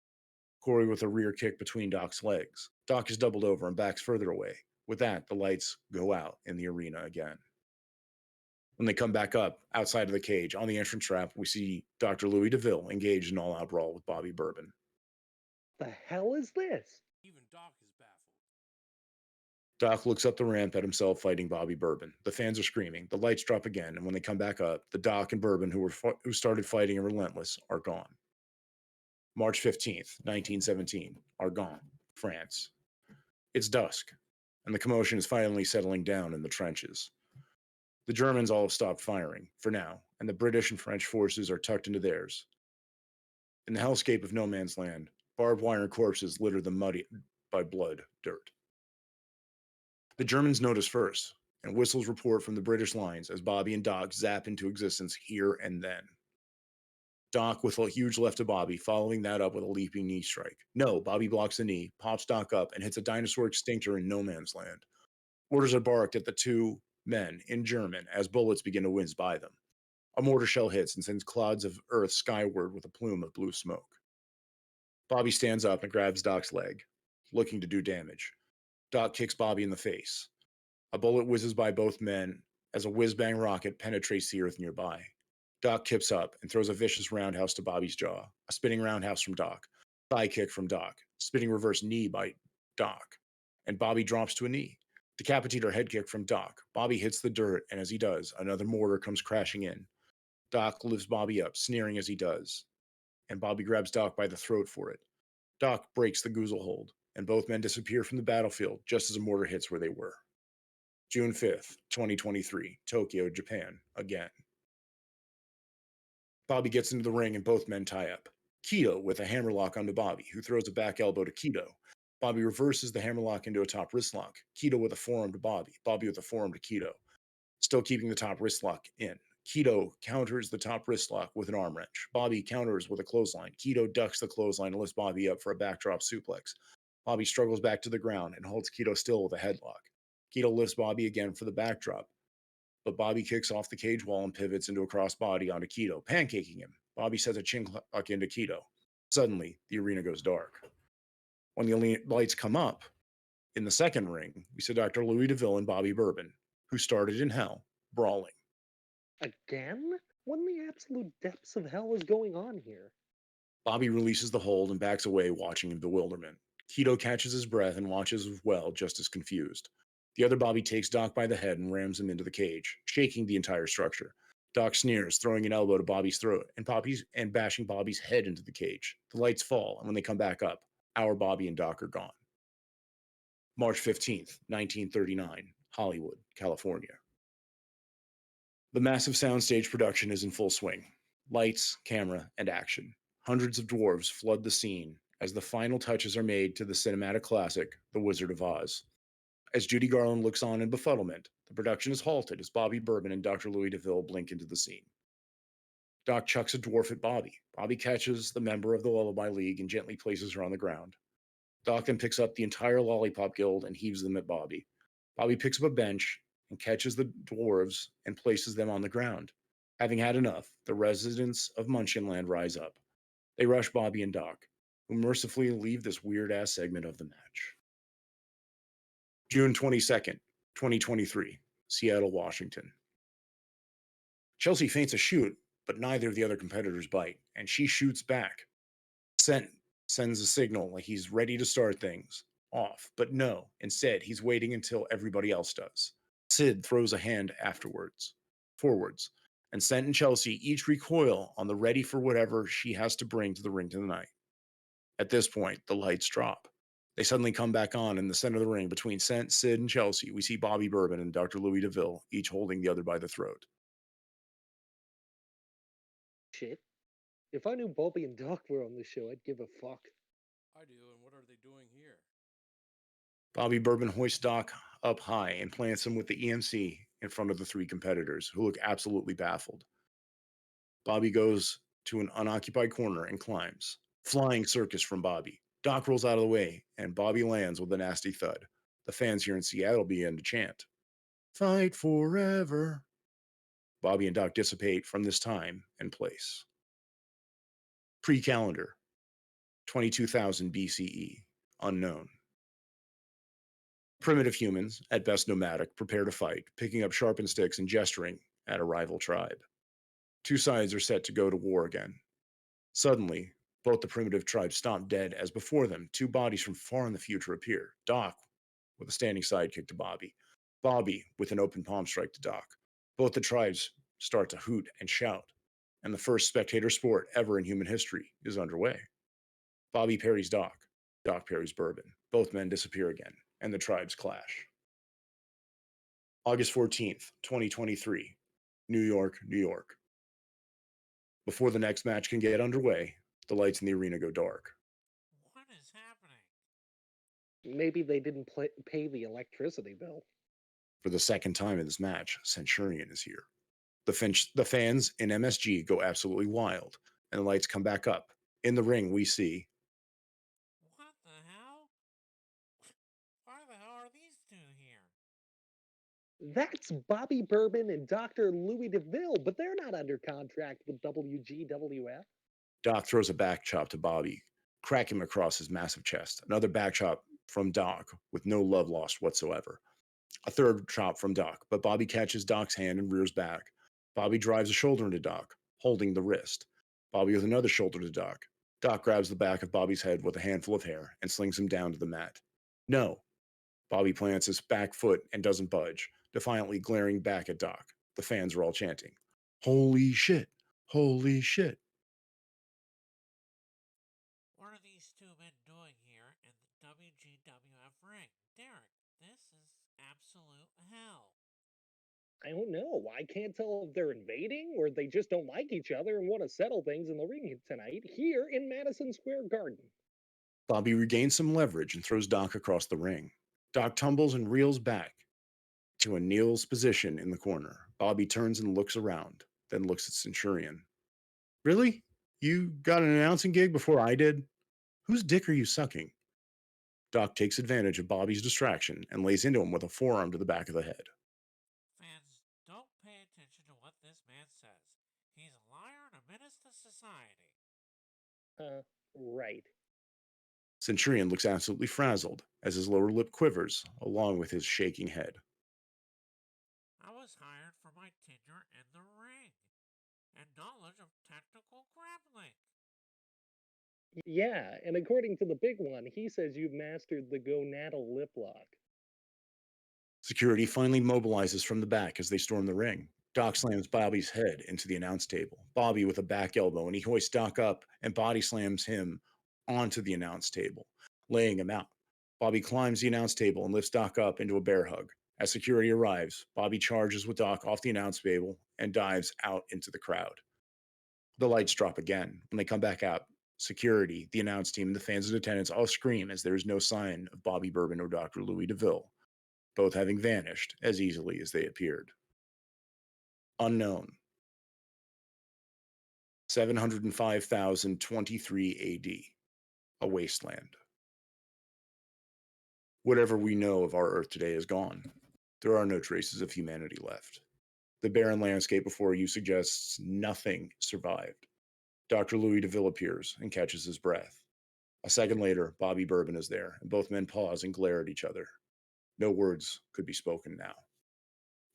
Corey with a rear kick between Doc's legs. Doc is doubled over and backs further away. With that, the lights go out in the arena again. When they come back up, outside of the cage, on the entrance ramp, we see Dr. Louis DeVille engaged in all-out brawl with Bobby Bourbon. The hell is this? Even Doc is baffled. Doc looks up the ramp at himself fighting Bobby Bourbon. The fans are screaming. The lights drop again, and when they come back up, the Doc and Bourbon who started fighting in Relentless are gone. March 15th, 1917, Argonne, France. It's dusk, and the commotion is finally settling down in the trenches. The Germans all have stopped firing, for now, and the British and French forces are tucked into theirs. In the hellscape of no man's land, barbed wire and corpses litter the muddy by blood, dirt. The Germans notice first, and whistles report from the British lines as Bobby and Doc zap into existence here and then. Doc with a huge left to Bobby, following that up with a leaping knee strike. No, Bobby blocks the knee, pops Doc up, and hits a dinosaur extinctor in no man's land. Orders are barked at the two men in German as bullets begin to whiz by them. A mortar shell hits and sends clouds of earth skyward with a plume of blue smoke. Bobby stands up and grabs Doc's leg, looking to do damage. Doc kicks Bobby in the face. A bullet whizzes by both men as a whiz-bang rocket penetrates the earth nearby. Doc kips up and throws a vicious roundhouse to Bobby's jaw, a spinning roundhouse from Doc, thigh kick from Doc, spinning reverse knee by Doc, and Bobby drops to a knee. Decapitator head kick from Doc. Bobby hits the dirt, and as he does, another mortar comes crashing in. Doc lifts Bobby up, sneering as he does, and Bobby grabs Doc by the throat for it. Doc breaks the goozle hold, and both men disappear from the battlefield just as a mortar hits where they were. June 5th, 2023, Tokyo, Japan, again. Bobby gets into the ring and both men tie up. Keto with a hammerlock onto Bobby, who throws a back elbow to Keto. Bobby reverses the hammerlock into a top wrist lock. Keto with a forearm to Bobby. Bobby with a forearm to Keto. Still keeping the top wrist lock in. Keto counters the top wrist lock with an arm wrench. Bobby counters with a clothesline. Keto ducks the clothesline and lifts Bobby up for a backdrop suplex. Bobby struggles back to the ground and holds Keto still with a headlock. Keto lifts Bobby again for the backdrop, but Bobby kicks off the cage wall and pivots into a crossbody onto Keto, pancaking him. Bobby sets a chin clock into Keto. Suddenly, the arena goes dark. When the lights come up, in the second ring, we see Dr. Louis DeVille and Bobby Bourbon, who started in hell, brawling. Again? What in the absolute depths of hell is going on here? Bobby releases the hold and backs away, watching in bewilderment. Keto catches his breath and watches as well, just as confused. The other Bobby takes Doc by the head and rams him into the cage, shaking the entire structure. Doc sneers, throwing an elbow to Bobby's throat and bashing Bobby's head into the cage. The lights fall, and when they come back up, our Bobby and Doc are gone. March 15th, 1939, Hollywood, California. The massive soundstage production is in full swing. Lights, camera, and action. Hundreds of dwarves flood the scene as the final touches are made to the cinematic classic, The Wizard of Oz. As Judy Garland looks on in befuddlement, the production is halted as Bobby Bourbon and Dr. Louis DeVille blink into the scene. Doc chucks a dwarf at Bobby. Bobby catches the member of the Lullaby League and gently places her on the ground. Doc then picks up the entire Lollipop Guild and heaves them at Bobby. Bobby picks up a bench and catches the dwarves and places them on the ground. Having had enough, the residents of Munchenland rise up. They rush Bobby and Doc, who mercifully leave this weird-ass segment of the match. June 22nd, 2023, Seattle, Washington. Chelsea feints a shoot, but neither of the other competitors bite, and she shoots back. Sends a signal like he's ready to start things off, but no, instead, he's waiting until everybody else does. Sid throws a hand forwards, and Sent and Chelsea each recoil on the ready for whatever she has to bring to the ring tonight. At this point, the lights drop. They suddenly come back on in the center of the ring between Sent, Sid, and Chelsea. We see Bobby Bourbon and Dr. Louis DeVille, each holding the other by the throat. Shit. If I knew Bobby and Doc were on the show, I'd give a fuck. I do, and what are they doing here? Bobby Bourbon hoists Doc up high and plants him with the EMC in front of the three competitors, who look absolutely baffled. Bobby goes to an unoccupied corner and climbs. Flying circus from Bobby. Doc rolls out of the way, and Bobby lands with a nasty thud. The fans here in Seattle begin to chant, "Fight forever." Bobby and Doc dissipate from this time and place. Pre-calendar, 22,000 BCE, unknown. Primitive humans, at best nomadic, prepare to fight, picking up sharpened sticks and gesturing at a rival tribe. Two sides are set to go to war again. Suddenly, both the primitive tribes stomp dead as before them, two bodies from far in the future appear. Doc with a standing sidekick to Bobby. Bobby with an open palm strike to Doc. Both the tribes start to hoot and shout, and the first spectator sport ever in human history is underway. Bobby parries Doc. Doc parries Bourbon. Both men disappear again, and the tribes clash. August 14th, 2023, New York, New York. Before the next match can get underway, the lights in the arena go dark. What is happening? Maybe they didn't pay the electricity bill. For the second time in this match, Centurion is here. The fans in MSG go absolutely wild, and the lights come back up. In the ring, we see... What the hell? Why the hell are these two here? That's Bobby Bourbon and Dr. Louis DeVille, but they're not under contract with WGWF. Doc throws a back chop to Bobby, cracking him across his massive chest. Another back chop from Doc with no love lost whatsoever. A third chop from Doc, but Bobby catches Doc's hand and rears back. Bobby drives a shoulder into Doc, holding the wrist. Bobby with another shoulder to Doc. Doc grabs the back of Bobby's head with a handful of hair and slings him down to the mat. No. Bobby plants his back foot and doesn't budge, defiantly glaring back at Doc. The fans are all chanting, "Holy shit! Holy shit!" What are these two men doing here in the WGWF ring? Derek, this is absolute hell. I don't know. I can't tell if they're invading or they just don't like each other and want to settle things in the ring tonight here in Madison Square Garden. Bobby regains some leverage and throws Doc across the ring. Doc tumbles and reels back to a kneel's position in the corner. Bobby turns and looks around, then looks at Centurion. Really? You got an announcing gig before I did? Whose dick are you sucking? Doc takes advantage of Bobby's distraction and lays into him with a forearm to the back of the head. Fans, don't pay attention to what this man says. He's a liar and a menace to society. Right. Centurion looks absolutely frazzled as his lower lip quivers along with his shaking head. I was hired for my tenure in the ring and knowledge of technical grappling. Yeah, and according to the big one, he says you've mastered the gonadal lip lock. Security finally mobilizes from the back as they storm the ring. Doc slams Bobby's head into the announce table. Bobby with a back elbow, and he hoists Doc up and body slams him onto the announce table, laying him out. Bobby climbs the announce table and lifts Doc up into a bear hug. As security arrives, Bobby charges with Doc off the announce table and dives out into the crowd. The lights drop again. When they come back out, security, the announce team, and the fans in attendance all scream as there is no sign of Bobby Bourbon or Dr. Louis DeVille, both having vanished as easily as they appeared. Unknown. 705,023 AD. A wasteland. Whatever we know of our Earth today is gone. There are no traces of humanity left. The barren landscape before you suggests nothing survived. Dr. Louis DeVille appears and catches his breath. A second later, Bobby Bourbon is there, and both men pause and glare at each other. No words could be spoken now.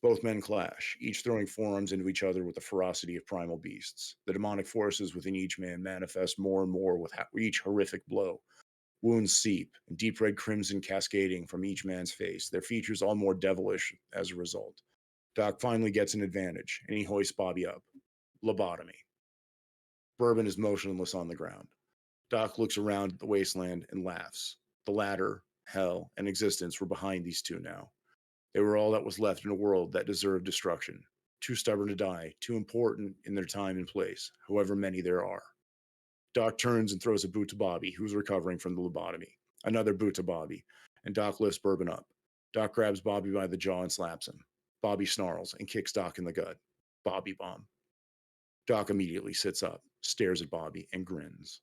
Both men clash, each throwing forearms into each other with the ferocity of primal beasts. The demonic forces within each man manifest more and more with each horrific blow. Wounds seep, and deep red crimson cascading from each man's face, their features all more devilish as a result. Doc finally gets an advantage, and he hoists Bobby up. Lobotomy. Bourbon is motionless on the ground. Doc looks around at the wasteland and laughs. The ladder, hell, and existence were behind these two now. They were all that was left in a world that deserved destruction. Too stubborn to die, too important in their time and place, however many there are. Doc turns and throws a boot to Bobby, who's recovering from the lobotomy. Another boot to Bobby, and Doc lifts Bourbon up. Doc grabs Bobby by the jaw and slaps him. Bobby snarls and kicks Doc in the gut. Bobby bomb. Doc immediately sits up, stares at Bobby, and grins.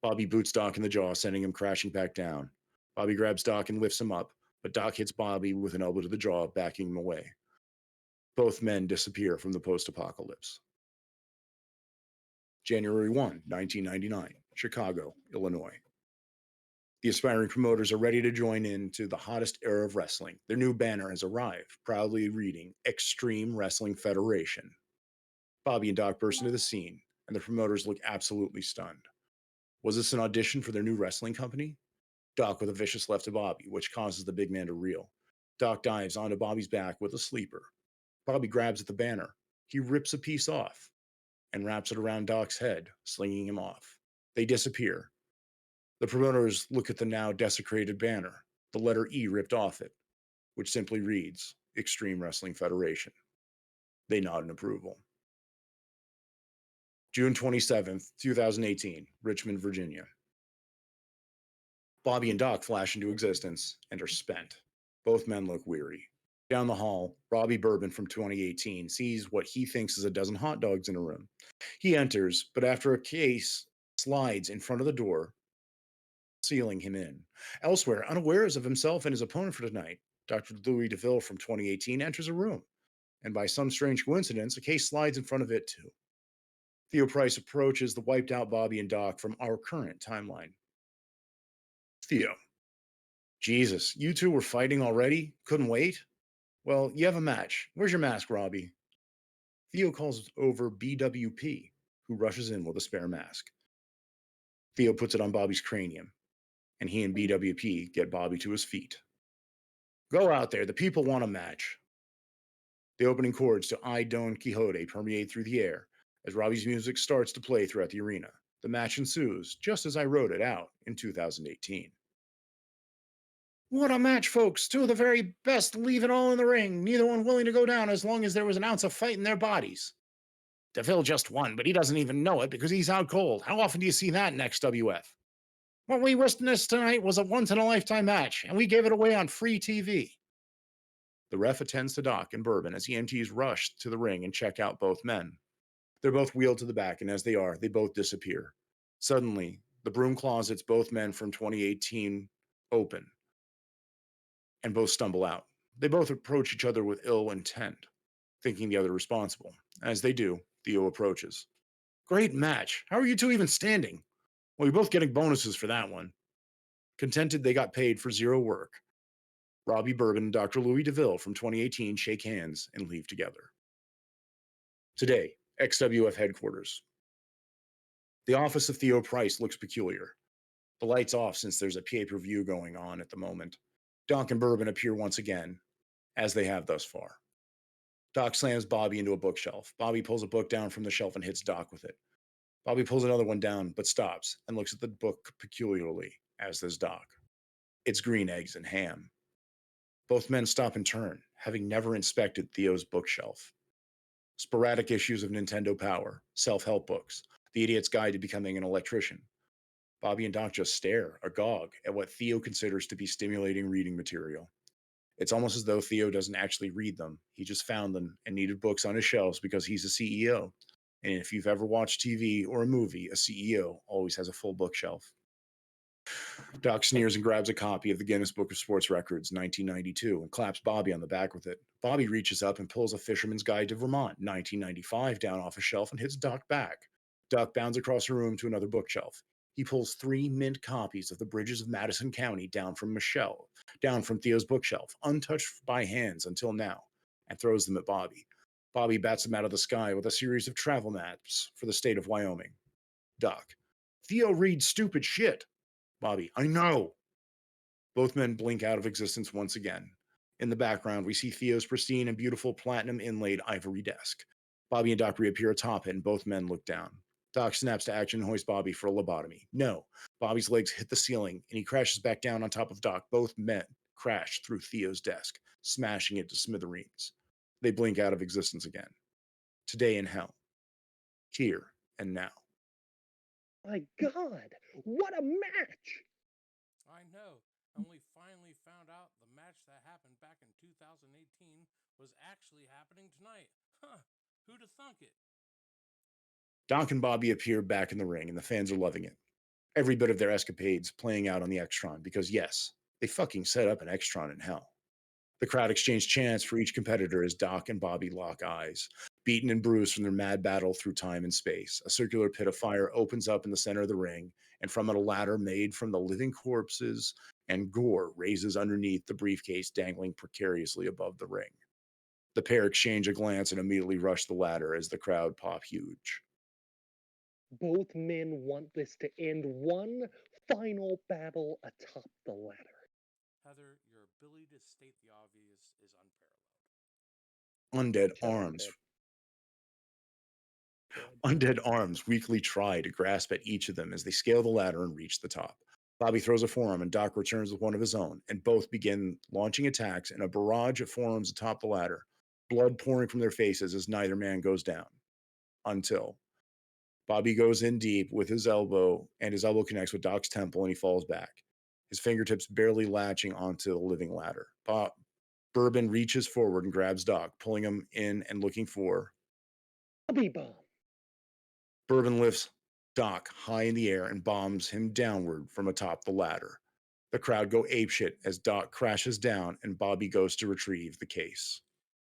Bobby boots Doc in the jaw, sending him crashing back down. Bobby grabs Doc and lifts him up, but Doc hits Bobby with an elbow to the jaw, backing him away. Both men disappear from the post-apocalypse. January 1, 1999, Chicago, Illinois. The aspiring promoters are ready to join into the hottest era of wrestling. Their new banner has arrived, proudly reading Extreme Wrestling Federation. Bobby and Doc burst into the scene, and the promoters look absolutely stunned. Was this an audition for their new wrestling company? Doc with a vicious left to Bobby, which causes the big man to reel. Doc dives onto Bobby's back with a sleeper. Bobby grabs at the banner. He rips a piece off and wraps it around Doc's head, slinging him off. They disappear. The promoters look at the now desecrated banner, the letter E ripped off it, which simply reads Extreme Wrestling Federation. They nod in approval. June 27th, 2018, Richmond, Virginia. Bobby and Doc flash into existence and are spent. Both men look weary. Down the hall, Bobby Bourbon from 2018 sees what he thinks is a dozen hot dogs in a room. He enters, but after a case slides in front of the door, sealing him in. Elsewhere, unawares of himself and his opponent for tonight, Dr. Louis DeVille from 2018 enters a room, and by some strange coincidence, a case slides in front of it too. Theo Price approaches the wiped out Bobby and Doc from our current timeline. Theo. Jesus, you two were fighting already? Couldn't wait? Well, you have a match. Where's your mask, Robbie? Theo calls over BWP, who rushes in with a spare mask. Theo puts it on Bobby's cranium, and he and BWP get Bobby to his feet. Go out there, the people want a match. The opening chords to I Don Quixote permeate through the air as Robbie's music starts to play throughout the arena. The match ensues, just as I wrote it out in 2018. What a match, folks. Two of the very best leave it all in the ring, neither one willing to go down as long as there was an ounce of fight in their bodies. DeVille just won, but he doesn't even know it because he's out cold. How often do you see that in XWF? What we witnessed tonight was a once-in-a-lifetime match, and we gave it away on free TV. The ref attends to Doc and Bourbon as EMTs rush to the ring and check out both men. They're both wheeled to the back, and as they are, they both disappear. Suddenly, the broom closets both men from 2018 open, and both stumble out. They both approach each other with ill intent, thinking the other responsible. As they do, Theo approaches. Great match. How are you two even standing? Well, you're both getting bonuses for that one. Contented they got paid for zero work, Robbie Bourbon and Dr. Louis DeVille from 2018 shake hands and leave together. Today, XWF headquarters. The office of Theo Price looks peculiar. The light's off since there's a pay-per-view going on at the moment. Doc and Bourbon appear once again, as they have thus far. Doc slams Bobby into a bookshelf. Bobby pulls a book down from the shelf and hits Doc with it. Bobby pulls another one down, but stops and looks at the book peculiarly, as does Doc. It's Green Eggs and Ham. Both men stop and turn, having never inspected Theo's bookshelf. Sporadic issues of Nintendo Power, self-help books, The Idiot's Guide to Becoming an Electrician. Bobby and Doc just stare, agog, at what Theo considers to be stimulating reading material. It's almost as though Theo doesn't actually read them. He just found them and needed books on his shelves because he's a CEO. And if you've ever watched TV or a movie, a CEO always has a full bookshelf. Doc sneers and grabs a copy of the Guinness Book of Sports Records, 1992, and claps Bobby on the back with it. Bobby reaches up and pulls a Fisherman's Guide to Vermont, 1995, down off a shelf and hits Doc back. Doc bounds across the room to another bookshelf. He pulls 3 mint copies of The Bridges of Madison County down from Theo's bookshelf, untouched by hands until now, and throws them at Bobby. Bobby bats them out of the sky with a series of travel maps for the state of Wyoming. Doc: Theo reads stupid shit. Bobby: I know. Both men blink out of existence once again. In the background, we see Theo's pristine and beautiful platinum inlaid ivory desk. Bobby and Doc reappear atop it, and both men look down. Doc snaps to action and hoists Bobby for a lobotomy. No. Bobby's legs hit the ceiling, and he crashes back down on top of Doc. Both men crash through Theo's desk, smashing it to smithereens. They blink out of existence again. Today in hell. Here and now. My God, what a match! I know. And we finally found out the match that happened back in 2018 was actually happening tonight. Huh. Who'd have thunk it? Doc and Bobby appear back in the ring, and the fans are loving it. Every bit of their escapades playing out on the Extron, because yes, they fucking set up an Extron in hell. The crowd exchange chants for each competitor as Doc and Bobby lock eyes. Beaten and bruised from their mad battle through time and space, a circular pit of fire opens up in the center of the ring, and from it a ladder made from the living corpses and gore raises underneath the briefcase dangling precariously above the ring. The pair exchange a glance and immediately rush the ladder as the crowd pop huge. Both men want this to end one final battle atop the ladder. Heather, your ability to state the obvious is unparalleled. Undead Tell me, arms. Pip. Undead arms weakly try to grasp at each of them as they scale the ladder and reach the top. Bobby throws a forearm and Doc returns with one of his own, and both begin launching attacks in a barrage of forearms atop the ladder, blood pouring from their faces as neither man goes down. Until Bobby goes in deep with his elbow, and his elbow connects with Doc's temple and he falls back, his fingertips barely latching onto the living ladder. Bourbon reaches forward and grabs Doc, pulling him in and looking for Bobby bomb. Bourbon lifts Doc high in the air and bombs him downward from atop the ladder. The crowd go apeshit as Doc crashes down and Bobby goes to retrieve the case.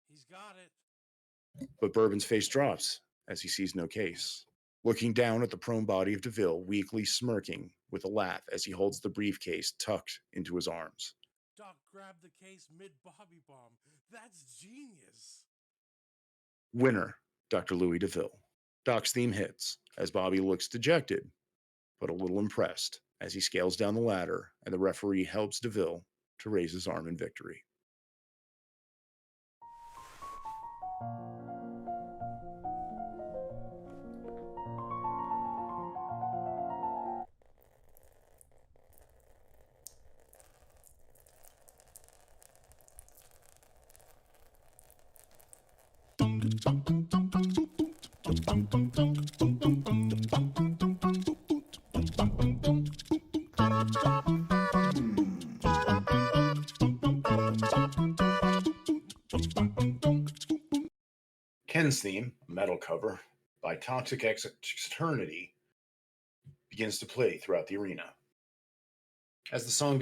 He's got it. But Bourbon's face drops as he sees no case. Looking down at the prone body of DeVille, weakly smirking with a laugh as he holds the briefcase tucked into his arms. Doc grabbed the case mid-Bobby bomb. That's genius. Winner, Dr. Louis DeVille. Doc's theme hits as Bobby looks dejected, but a little impressed as he scales down the ladder and the referee helps DeVille to raise his arm in victory. Ken's theme, metal cover by Toxic Externity, begins to play throughout the arena. As the song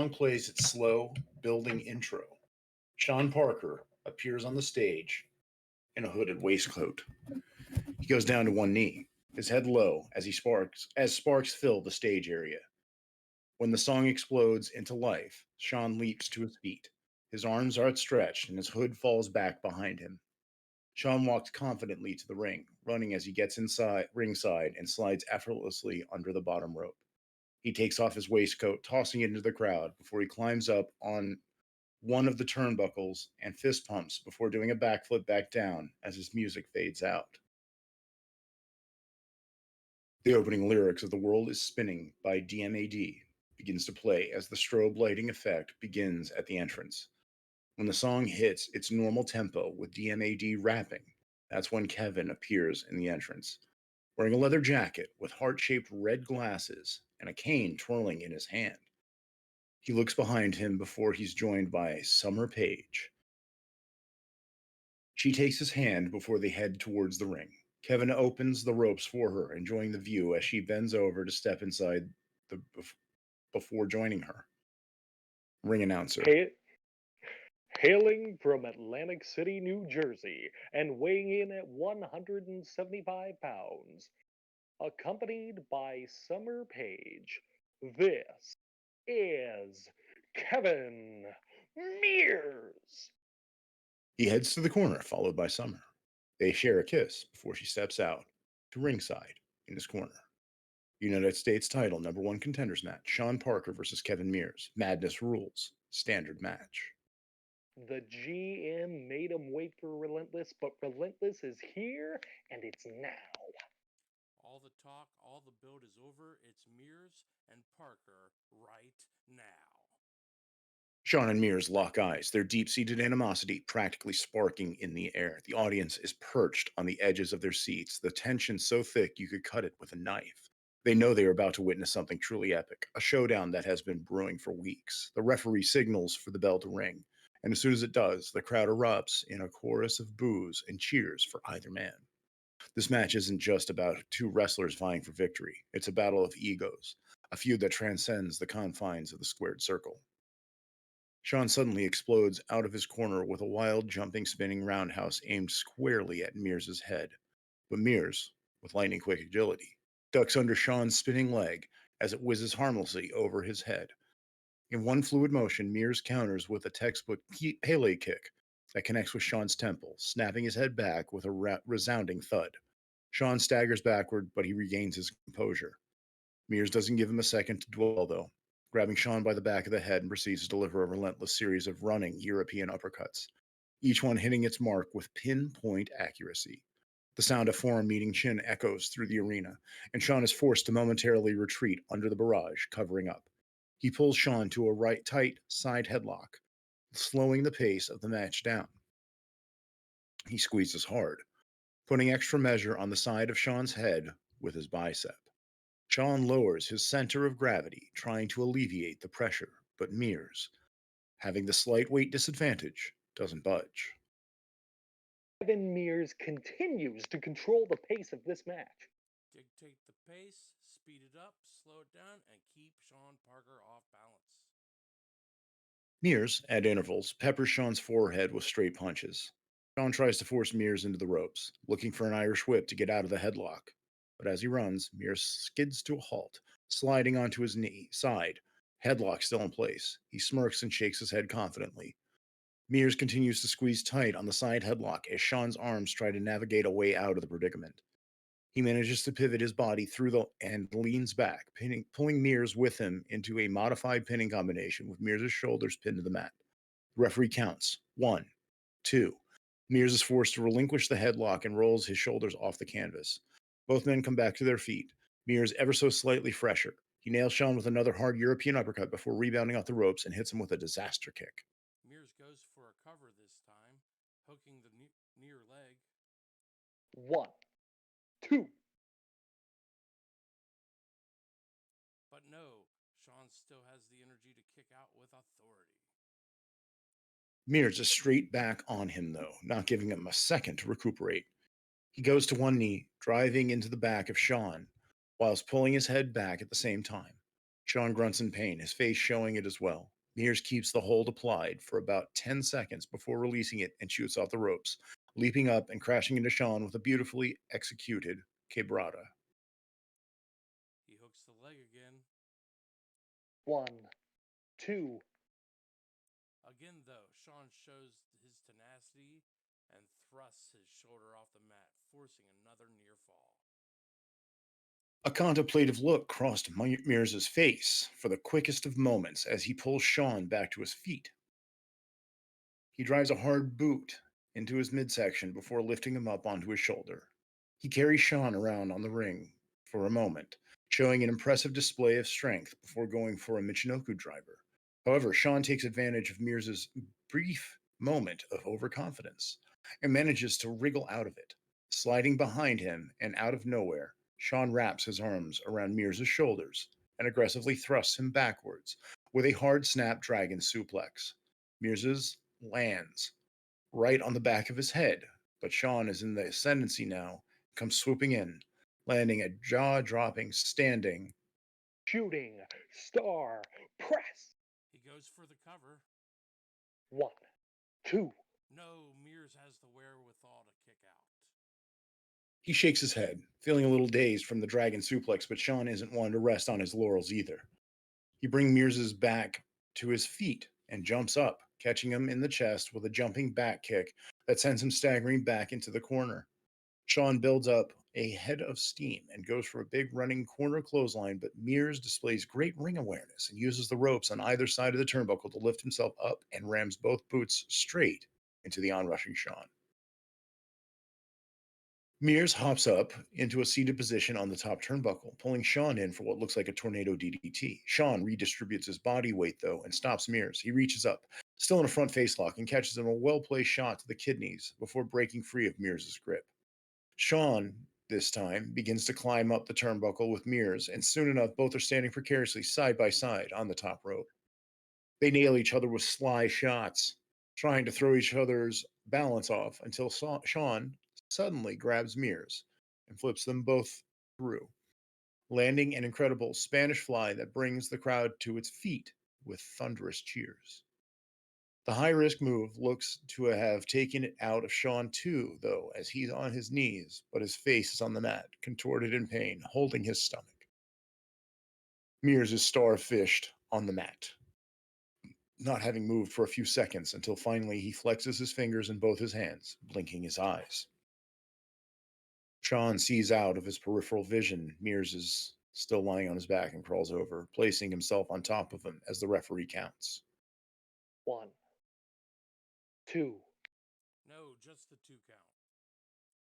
plays its slow building intro, Sean Parker appears on the stage in a hooded waistcoat. He goes down to one knee, his head low as sparks fill the stage area. When the song explodes into life, Sean leaps to his feet. His arms are outstretched and his hood falls back behind him. Sean walks confidently to the ring, running as he gets inside ringside and slides effortlessly under the bottom rope. He takes off his waistcoat, tossing it into the crowd before he climbs up on one of the turnbuckles and fist pumps before doing a backflip back down as his music fades out. The opening lyrics of "The World is Spinning" by DMAD begins to play as the strobe lighting effect begins at the entrance. When the song hits its normal tempo with DMAD rapping, that's when Kevin appears in the entrance, wearing a leather jacket with heart-shaped red glasses and a cane twirling in his hand. He looks behind him before he's joined by Summer Page. She takes his hand before they head towards the ring. Kevin opens the ropes for her, enjoying the view as she bends over to step inside before joining her. Ring announcer. Hailing from Atlantic City, New Jersey, and weighing in at 175 pounds, accompanied by Summer Page, this is Kevin Mears. He heads to the corner, followed by Summer. They share a kiss before she steps out to ringside in his corner. United States title #1 contenders match: Sean Parker versus Kevin Mears. Madness rules. Standard match. The GM made him wait for Relentless, but Relentless is here, and it's now. All the talk, all the build is over. It's Mears and Parker right now. Sean and Mears lock eyes, their deep-seated animosity practically sparking in the air. The audience is perched on the edges of their seats, the tension so thick you could cut it with a knife. They know they are about to witness something truly epic, a showdown that has been brewing for weeks. The referee signals for the bell to ring, and as soon as it does, the crowd erupts in a chorus of boos and cheers for either man. This match isn't just about two wrestlers vying for victory. It's a battle of egos, a feud that transcends the confines of the squared circle. Sean suddenly explodes out of his corner with a wild, jumping, spinning roundhouse aimed squarely at Mears' head. But Mears, with lightning quick agility, ducks under Sean's spinning leg as it whizzes harmlessly over his head. In one fluid motion, Mears counters with a textbook Pele kick that connects with Sean's temple, snapping his head back with a resounding thud. Sean staggers backward, but he regains his composure. Mears doesn't give him a second to dwell, though, grabbing Sean by the back of the head and proceeds to deliver a relentless series of running European uppercuts, each one hitting its mark with pinpoint accuracy. The sound of forearm meeting chin echoes through the arena, and Sean is forced to momentarily retreat under the barrage, covering up. He pulls Sean to a tight side headlock, slowing the pace of the match down. He squeezes hard, putting extra measure on the side of Sean's head with his bicep. Sean lowers his center of gravity, trying to alleviate the pressure, but Mears, having the slight weight disadvantage, doesn't budge. Kevin Mears continues to control the pace of this match. Dictate the pace, speed it up, slow it down, and keep Sean Parker off balance. Mears, at intervals, peppers Sean's forehead with straight punches. Sean tries to force Mears into the ropes, looking for an Irish whip to get out of the headlock. But as he runs, Mears skids to a halt, sliding onto his side, headlock still in place. He smirks and shakes his head confidently. Mears continues to squeeze tight on the side headlock as Sean's arms try to navigate a way out of the predicament. He manages to pivot his body through and leans back, pulling Mears with him into a modified pinning combination with Mears' shoulders pinned to the mat. The referee counts 1, 2. Mears is forced to relinquish the headlock and rolls his shoulders off the canvas. Both men come back to their feet, Mears ever so slightly fresher. He nails Sean with another hard European uppercut before rebounding off the ropes and hits him with a disaster kick. Mears goes for a cover this time, hooking the near leg. 1, 2. But no, Sean still has the energy to kick out with authority. Mears is straight back on him, though, not giving him a second to recuperate. He goes to one knee, driving into the back of Sean, whilst pulling his head back at the same time. Sean grunts in pain, his face showing it as well. Mears keeps the hold applied for about 10 seconds before releasing it and shoots off the ropes, leaping up and crashing into Sean with a beautifully executed quebrada. He hooks the leg again. 1, 2. Again, though, Sean shows his tenacity and thrusts his shoulder off the mat, forcing another near fall. A contemplative look crossed Mears' face for the quickest of moments as he pulls Sean back to his feet. He drives a hard boot into his midsection before lifting him up onto his shoulder. He carries Sean around on the ring for a moment, showing an impressive display of strength before going for a Michinoku driver. However, Sean takes advantage of Mears' brief moment of overconfidence and manages to wriggle out of it. Sliding behind him and out of nowhere, Sean wraps his arms around Mears' shoulders and aggressively thrusts him backwards with a hard snap dragon suplex. Mears' lands right on the back of his head, but Sean is in the ascendancy now, comes swooping in, landing a jaw-dropping standing Shooting star press. He goes for the cover. 1, 2. No, Mears has the wherewithal to kick out. He shakes his head, feeling a little dazed from the dragon suplex, but Sean isn't one to rest on his laurels either. He brings Mears' back to his feet and jumps up, catching him in the chest with a jumping back kick that sends him staggering back into the corner. Sean builds up a head of steam and goes for a big running corner clothesline, but Mears displays great ring awareness and uses the ropes on either side of the turnbuckle to lift himself up and rams both boots straight into the onrushing Sean. Mears hops up into a seated position on the top turnbuckle, pulling Sean in for what looks like a tornado DDT. Sean redistributes his body weight, though, and stops Mears. He reaches up, still in a front facelock, and catches him a well-placed shot to the kidneys before breaking free of Mears' grip. Sean, this time, begins to climb up the turnbuckle with Mears, and soon enough, both are standing precariously side by side on the top rope. They nail each other with sly shots, trying to throw each other's balance off until Sean suddenly grabs Mears and flips them both through, landing an incredible Spanish fly that brings the crowd to its feet with thunderous cheers. The high risk move looks to have taken it out of Sean too, though, as he's on his knees, but his face is on the mat, contorted in pain, holding his stomach. Mears is starfished on the mat, not having moved for a few seconds until finally he flexes his fingers in both his hands, blinking his eyes. Sean sees out of his peripheral vision Mears is still lying on his back and crawls over, placing himself on top of him as the referee counts. 1, 2. No, just the 2 count.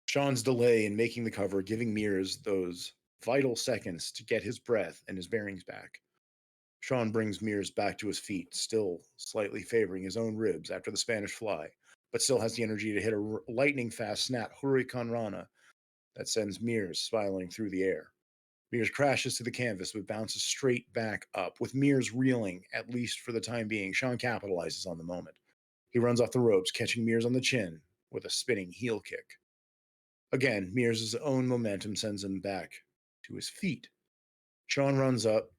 Sean's delay in making the cover giving Mears those vital seconds to get his breath and his bearings back. Sean brings Mears back to his feet, still slightly favoring his own ribs after the Spanish fly, but still has the energy to hit a lightning-fast snap Hurricane Rana that sends Mears spiraling through the air. Mears crashes to the canvas but bounces straight back up. With Mears reeling, at least for the time being, Sean capitalizes on the moment. He runs off the ropes, catching Mears on the chin with a spinning heel kick. Again, Mears' own momentum sends him back to his feet. Sean runs up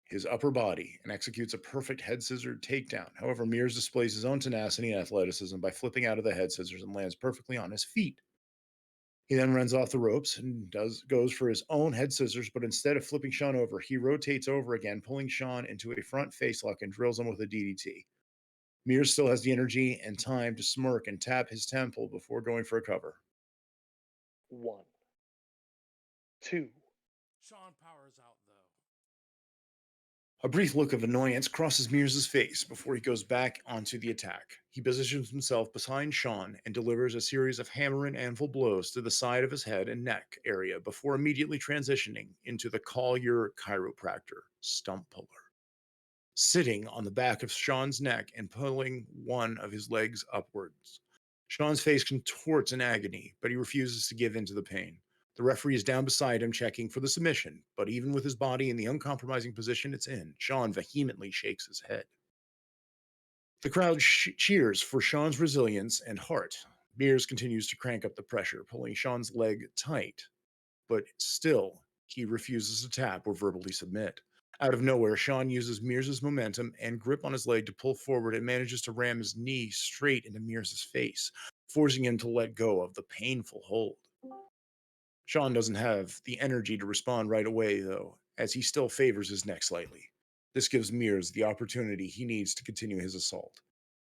his upper body and executes a perfect head scissor takedown. However, Mears displays his own tenacity and athleticism by flipping out of the head scissors and lands perfectly on his feet. He then runs off the ropes and goes for his own head scissors, but instead of flipping Sean over, he rotates over again, pulling Sean into a front facelock and drills him with a DDT. Mears still has the energy and time to smirk and tap his temple before going for a cover. 1, 2. Sean powers out, though. A brief look of annoyance crosses Mears' face before he goes back onto the attack. He positions himself behind Sean and delivers a series of hammer and anvil blows to the side of his head and neck area before immediately transitioning into the Call Your Chiropractor stump puller. Sitting on the back of Sean's neck and pulling one of his legs upwards, Sean's face contorts in agony, but he refuses to give in to the pain. The referee is down beside him, checking for the submission, but even with his body in the uncompromising position it's in, Sean vehemently shakes his head. The crowd cheers for Sean's resilience and heart. Mears continues to crank up the pressure, pulling Sean's leg tight, but still, he refuses to tap or verbally submit. Out of nowhere, Sean uses Mears' momentum and grip on his leg to pull forward and manages to ram his knee straight into Mears' face, forcing him to let go of the painful hold. Sean doesn't have the energy to respond right away, though, as he still favors his neck slightly. This gives Mears the opportunity he needs to continue his assault.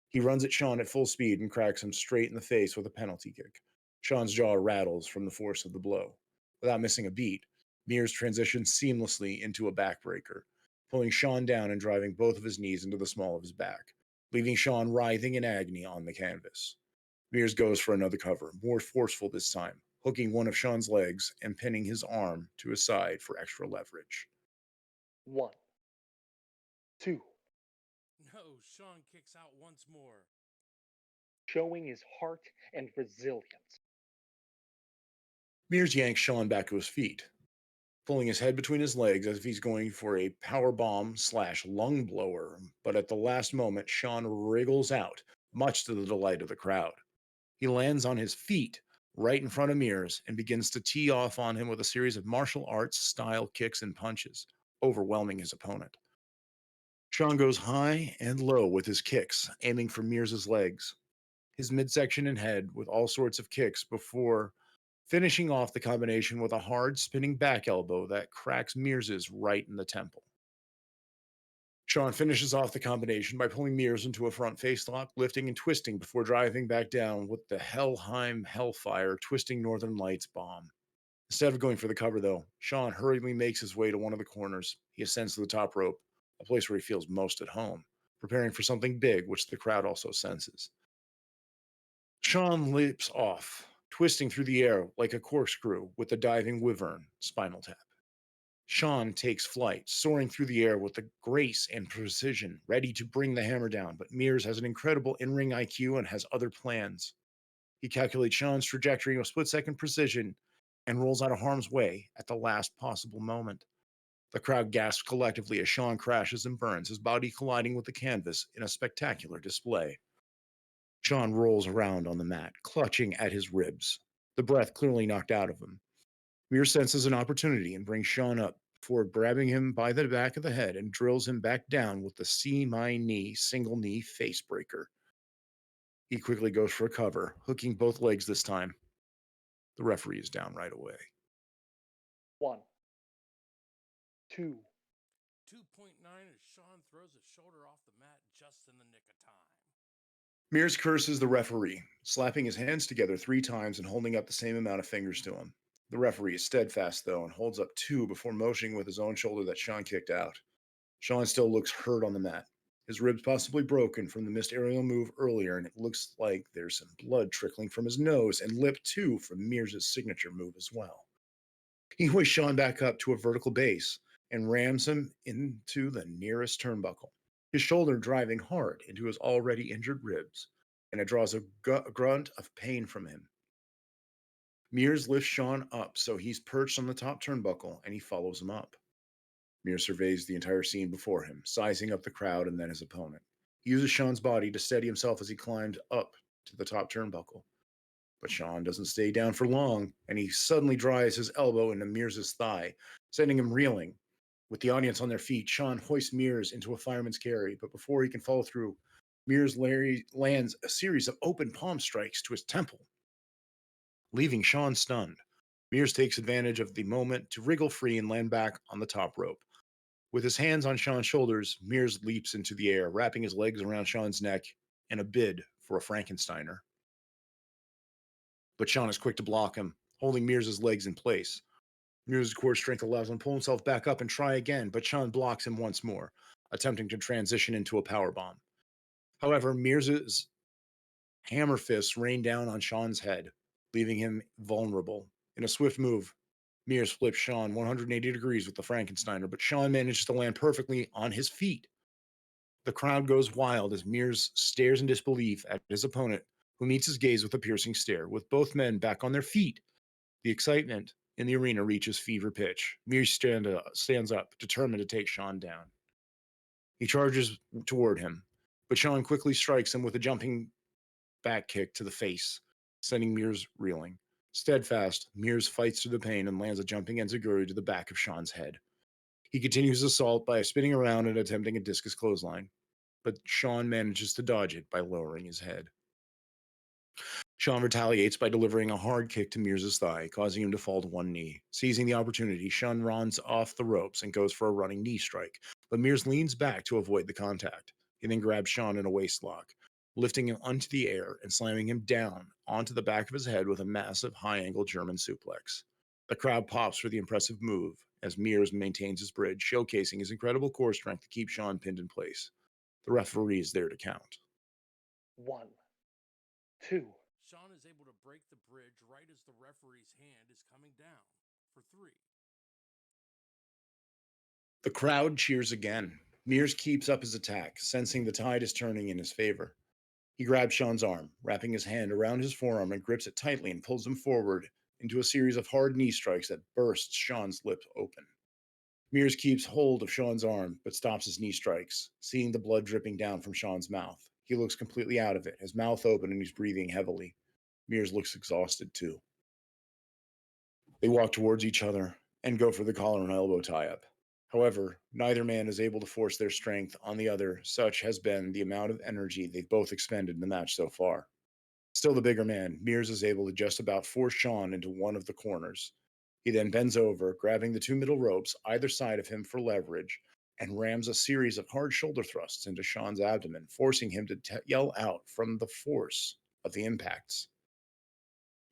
He runs at Sean at full speed and cracks him straight in the face with a penalty kick. Sean's jaw rattles from the force of the blow. Without missing a beat, Mears transitions seamlessly into a backbreaker, pulling Sean down and driving both of his knees into the small of his back, leaving Sean writhing in agony on the canvas. Mears goes for another cover, more forceful this time, hooking one of Sean's legs and pinning his arm to his side for extra leverage. 1, 2, No, Sean kicks out once more. showing his heart and resilience. Mears yanks Sean back to his feet, pulling his head between his legs as if he's going for a power bomb / lung blower, but at the last moment, Sean wriggles out, much to the delight of the crowd. He lands on his feet right in front of Mears and begins to tee off on him with a series of martial arts style kicks and punches, overwhelming his opponent. Sean goes high and low with his kicks, aiming for Mears' legs, his midsection and head with all sorts of kicks before finishing off the combination with a hard spinning back elbow that cracks Mears' right in the temple. Sean finishes off the combination by pulling Mears into a front facelock, lifting and twisting before driving back down with the Helheim Hellfire Twisting Northern Lights bomb. Instead of going for the cover, though, Sean hurriedly makes his way to one of the corners. He ascends to the top rope, a place where he feels most at home, preparing for something big, which the crowd also senses. Sean leaps off, twisting through the air like a corkscrew with the diving wyvern spinal tap. Sean takes flight, soaring through the air with the grace and precision, ready to bring the hammer down, but Mears has an incredible in-ring IQ and has other plans. He calculates Sean's trajectory with split-second precision and rolls out of harm's way at the last possible moment. The crowd gasps collectively as Sean crashes and burns, his body colliding with the canvas in a spectacular display. Sean rolls around on the mat, clutching at his ribs, the breath clearly knocked out of him. Mears senses an opportunity and brings Sean up before grabbing him by the back of the head and drills him back down with the see my knee single knee face breaker. He quickly goes for a cover, hooking both legs this time. The referee is down right away. 1, 2, 2.9 as Sean throws his shoulder off the mat just in the nick of time. Mears curses the referee, slapping his hands together 3 times and holding up the same amount of fingers to him. The referee is steadfast, though, and holds up 2 before motioning with his own shoulder that Sean kicked out. Sean still looks hurt on the mat, his ribs possibly broken from the missed aerial move earlier, and it looks like there's some blood trickling from his nose and lip, too, from Mears' signature move as well. He hoists Sean back up to a vertical base and rams him into the nearest turnbuckle, his shoulder driving hard into his already injured ribs, and it draws a grunt of pain from him. Mears lifts Sean up so he's perched on the top turnbuckle, and he follows him up. Mears surveys the entire scene before him, sizing up the crowd and then his opponent. He uses Sean's body to steady himself as he climbs up to the top turnbuckle. But Sean doesn't stay down for long, and he suddenly drives his elbow into Mears' thigh, sending him reeling. With the audience on their feet, Sean hoists Mears into a fireman's carry, but before he can follow through, Mears lands a series of open palm strikes to his temple, leaving Sean stunned. Mears takes advantage of the moment to wriggle free and land back on the top rope. With his hands on Sean's shoulders, Mears leaps into the air, wrapping his legs around Sean's neck in a bid for a Frankensteiner. But Sean is quick to block him, holding Mears' legs in place. Mears' core strength allows him to pull himself back up and try again, but Sean blocks him once more, attempting to transition into a powerbomb. However, Mears' hammer fists rain down on Sean's head, leaving him vulnerable. In a swift move, Mears flips Sean 180 degrees with the Frankensteiner, but Sean manages to land perfectly on his feet. The crowd goes wild as Mears stares in disbelief at his opponent, who meets his gaze with a piercing stare. With both men back on their feet, the excitement in the arena reaches fever pitch. Mears stands up, determined to take Sean down. He charges toward him, but Sean quickly strikes him with a jumping back kick to the face, sending Mears reeling. Steadfast, Mears fights through the pain and lands a jumping enziguri to the back of Sean's head. He continues his assault by spinning around and attempting a discus clothesline, but Sean manages to dodge it by lowering his head. Sean retaliates by delivering a hard kick to Mears' thigh, causing him to fall to one knee. Seizing the opportunity, Sean runs off the ropes and goes for a running knee strike, but Mears leans back to avoid the contact. He then grabs Sean in a waist lock, lifting him onto the air and slamming him down onto the back of his head with a massive high-angle German suplex. The crowd pops for the impressive move as Mears maintains his bridge, showcasing his incredible core strength to keep Sean pinned in place. The referee is there to count. 1, 2. Sean is able to break the bridge right as the referee's hand is coming down for 3. The crowd cheers again. Mears keeps up his attack, sensing the tide is turning in his favor. He grabs Sean's arm, wrapping his hand around his forearm and grips it tightly and pulls him forward into a series of hard knee strikes that bursts Sean's lips open. Mears keeps hold of Sean's arm, but stops his knee strikes, seeing the blood dripping down from Sean's mouth. He looks completely out of it, his mouth open and he's breathing heavily. Mears looks exhausted too. They walk towards each other and go for the collar and elbow tie-up. However, neither man is able to force their strength on the other. Such has been the amount of energy they've both expended in the match so far. Still the bigger man, Mears is able to just about force Sean into one of the corners. He then bends over, grabbing the 2 middle ropes either side of him for leverage, and rams a series of hard shoulder thrusts into Sean's abdomen, forcing him to yell out from the force of the impacts.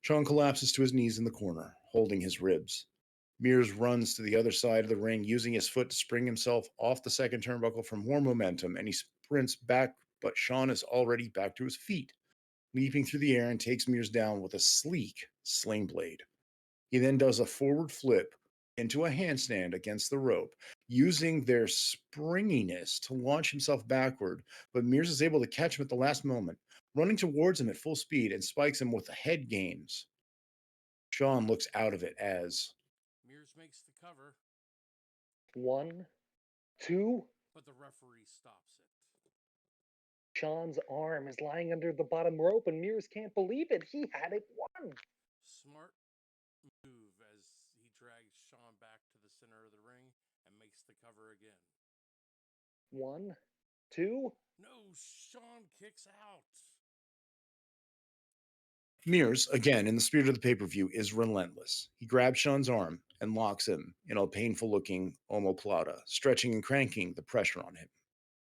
Sean collapses to his knees in the corner, holding his ribs. Mears runs to the other side of the ring, using his foot to spring himself off the second turnbuckle for more momentum, and he sprints back, but Sean is already back to his feet, leaping through the air and takes Mears down with a sleek sling blade. He then does a forward flip into a handstand against the rope, using their springiness to launch himself backward, but Mears is able to catch him at the last moment, running towards him at full speed and spikes him with the head games. Sean looks out of it as Mears makes the cover, 1, 2. but the referee stops it. Sean's arm is lying under the bottom rope, and Mears can't believe it. He had it won. Smart move as he drags Sean back to the center of the ring and makes the cover again. 1, 2. No, Sean kicks out. Mears, again in the spirit of the pay-per-view, is relentless. He grabs Sean's arm and locks him in a painful-looking omoplata, stretching and cranking the pressure on him.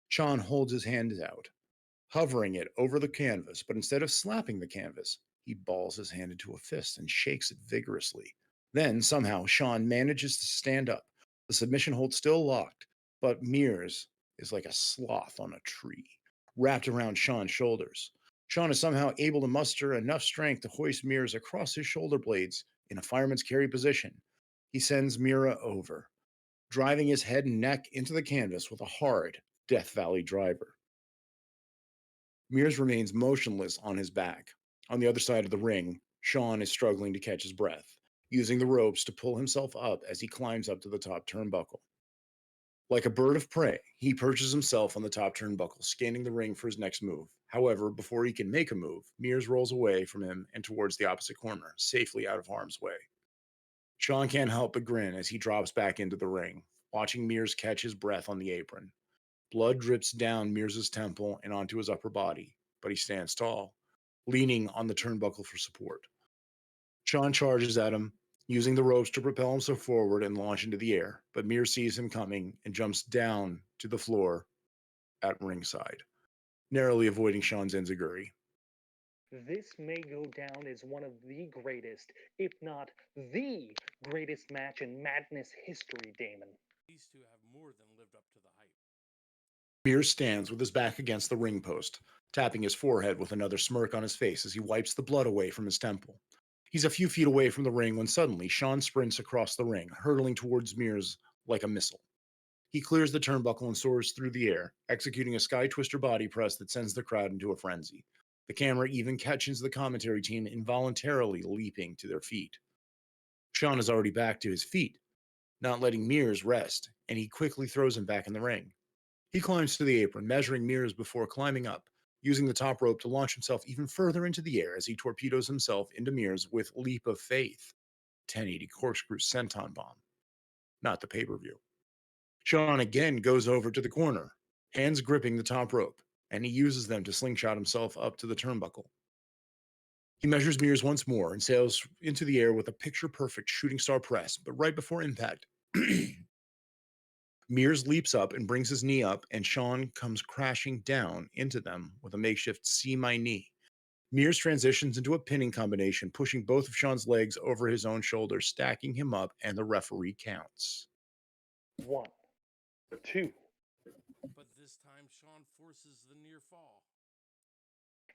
Sean holds his hand out, hovering it over the canvas, but instead of slapping the canvas, he balls his hand into a fist and shakes it vigorously. Then, somehow, Sean manages to stand up, the submission hold still locked, but Mears is like a sloth on a tree, wrapped around Sean's shoulders. Sean is somehow able to muster enough strength to hoist Mears across his shoulder blades in a fireman's carry position. He sends Mira over, driving his head and neck into the canvas with a hard Death Valley driver. Mears remains motionless on his back. On the other side of the ring, Sean is struggling to catch his breath, using the ropes to pull himself up as he climbs up to the top turnbuckle. Like a bird of prey, he perches himself on the top turnbuckle, scanning the ring for his next move. However, before he can make a move, Mears rolls away from him and towards the opposite corner, safely out of harm's way. Sean can't help but grin as he drops back into the ring, watching Mears catch his breath on the apron. Blood drips down Mears' temple and onto his upper body, but he stands tall, leaning on the turnbuckle for support. Sean charges at him, using the ropes to propel himself forward and launch into the air, but Mears sees him coming and jumps down to the floor at ringside, narrowly avoiding Sean's enziguri. This may go down as one of the greatest, if not the greatest match in Madness history, Damon. These two have more than lived up to the hype. Mears stands with his back against the ring post, tapping his forehead with another smirk on his face as he wipes the blood away from his temple. He's a few feet away from the ring when suddenly Sean sprints across the ring, hurtling towards Mears like a missile. He clears the turnbuckle and soars through the air, executing a sky twister body press that sends the crowd into a frenzy. The camera even catches the commentary team involuntarily leaping to their feet. Sean is already back to his feet, not letting Mears rest, and he quickly throws him back in the ring. He climbs to the apron, measuring Mears before climbing up, using the top rope to launch himself even further into the air as he torpedoes himself into Mears with Leap of Faith, 1080 corkscrew senton bomb, not the pay-per-view. Sean again goes over to the corner, hands gripping the top rope, and he uses them to slingshot himself up to the turnbuckle. He measures Mears once more and sails into the air with a picture-perfect shooting star press, but right before impact, Mears leaps up and brings his knee up, and Sean comes crashing down into them with a makeshift see my knee. Mears transitions into a pinning combination, pushing both of Sean's legs over his own shoulders, stacking him up, and the referee counts. 1, 2, But this time, Sean forces the near fall.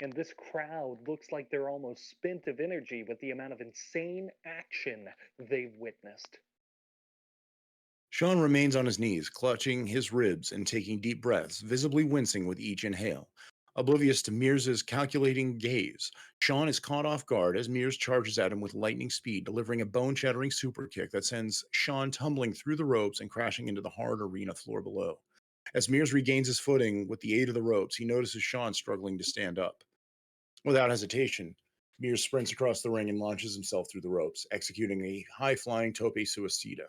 and this crowd looks like they're almost spent of energy with the amount of insane action they've witnessed. Sean remains on his knees, clutching his ribs and taking deep breaths, visibly wincing with each inhale. Oblivious to Mears's calculating gaze, Sean is caught off guard as Mears charges at him with lightning speed, delivering a bone-shattering super kick that sends Sean tumbling through the ropes and crashing into the hard arena floor below. As Mears regains his footing with the aid of the ropes, he notices Sean struggling to stand up. Without hesitation, Mears sprints across the ring and launches himself through the ropes, executing a high-flying tope suicida.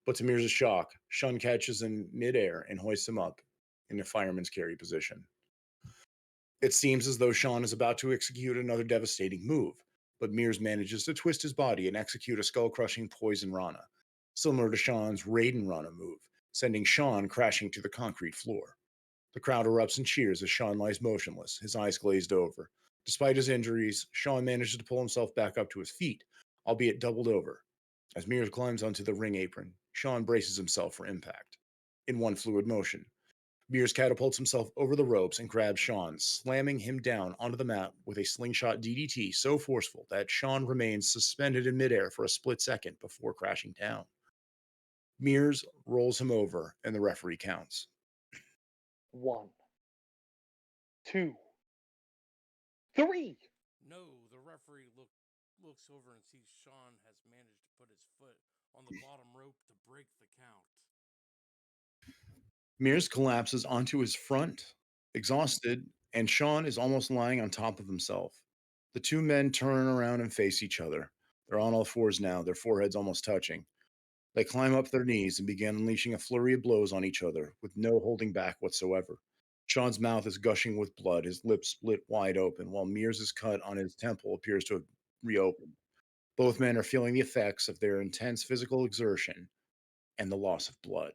But to Mears' shock, Sean catches in midair and hoists him up in a fireman's carry position. It seems as though Sean is about to execute another devastating move, but Mears manages to twist his body and execute a skull-crushing poison rana, similar to Sean's Raiden Rana move, sending Sean crashing to the concrete floor. The crowd erupts in cheers as Sean lies motionless, his eyes glazed over. Despite his injuries, Sean manages to pull himself back up to his feet, albeit doubled over. As Mears climbs onto the ring apron, Sean braces himself for impact. In one fluid motion, Mears catapults himself over the ropes and grabs Sean, slamming him down onto the mat with a slingshot DDT so forceful that Sean remains suspended in midair for a split second before crashing down. Mears rolls him over, and the referee counts. 1, 2, 3. No, the referee looks over and sees Sean has managed to put his foot on the bottom rope to break the count. Mears collapses onto his front, exhausted, and Sean is almost lying on top of himself. The two men turn around and face each other. They're on all fours now, their foreheads almost touching. They climb up their knees and begin unleashing a flurry of blows on each other, with no holding back whatsoever. Sean's mouth is gushing with blood, his lips split wide open, while Mears' cut on his temple appears to have reopened. Both men are feeling the effects of their intense physical exertion and the loss of blood.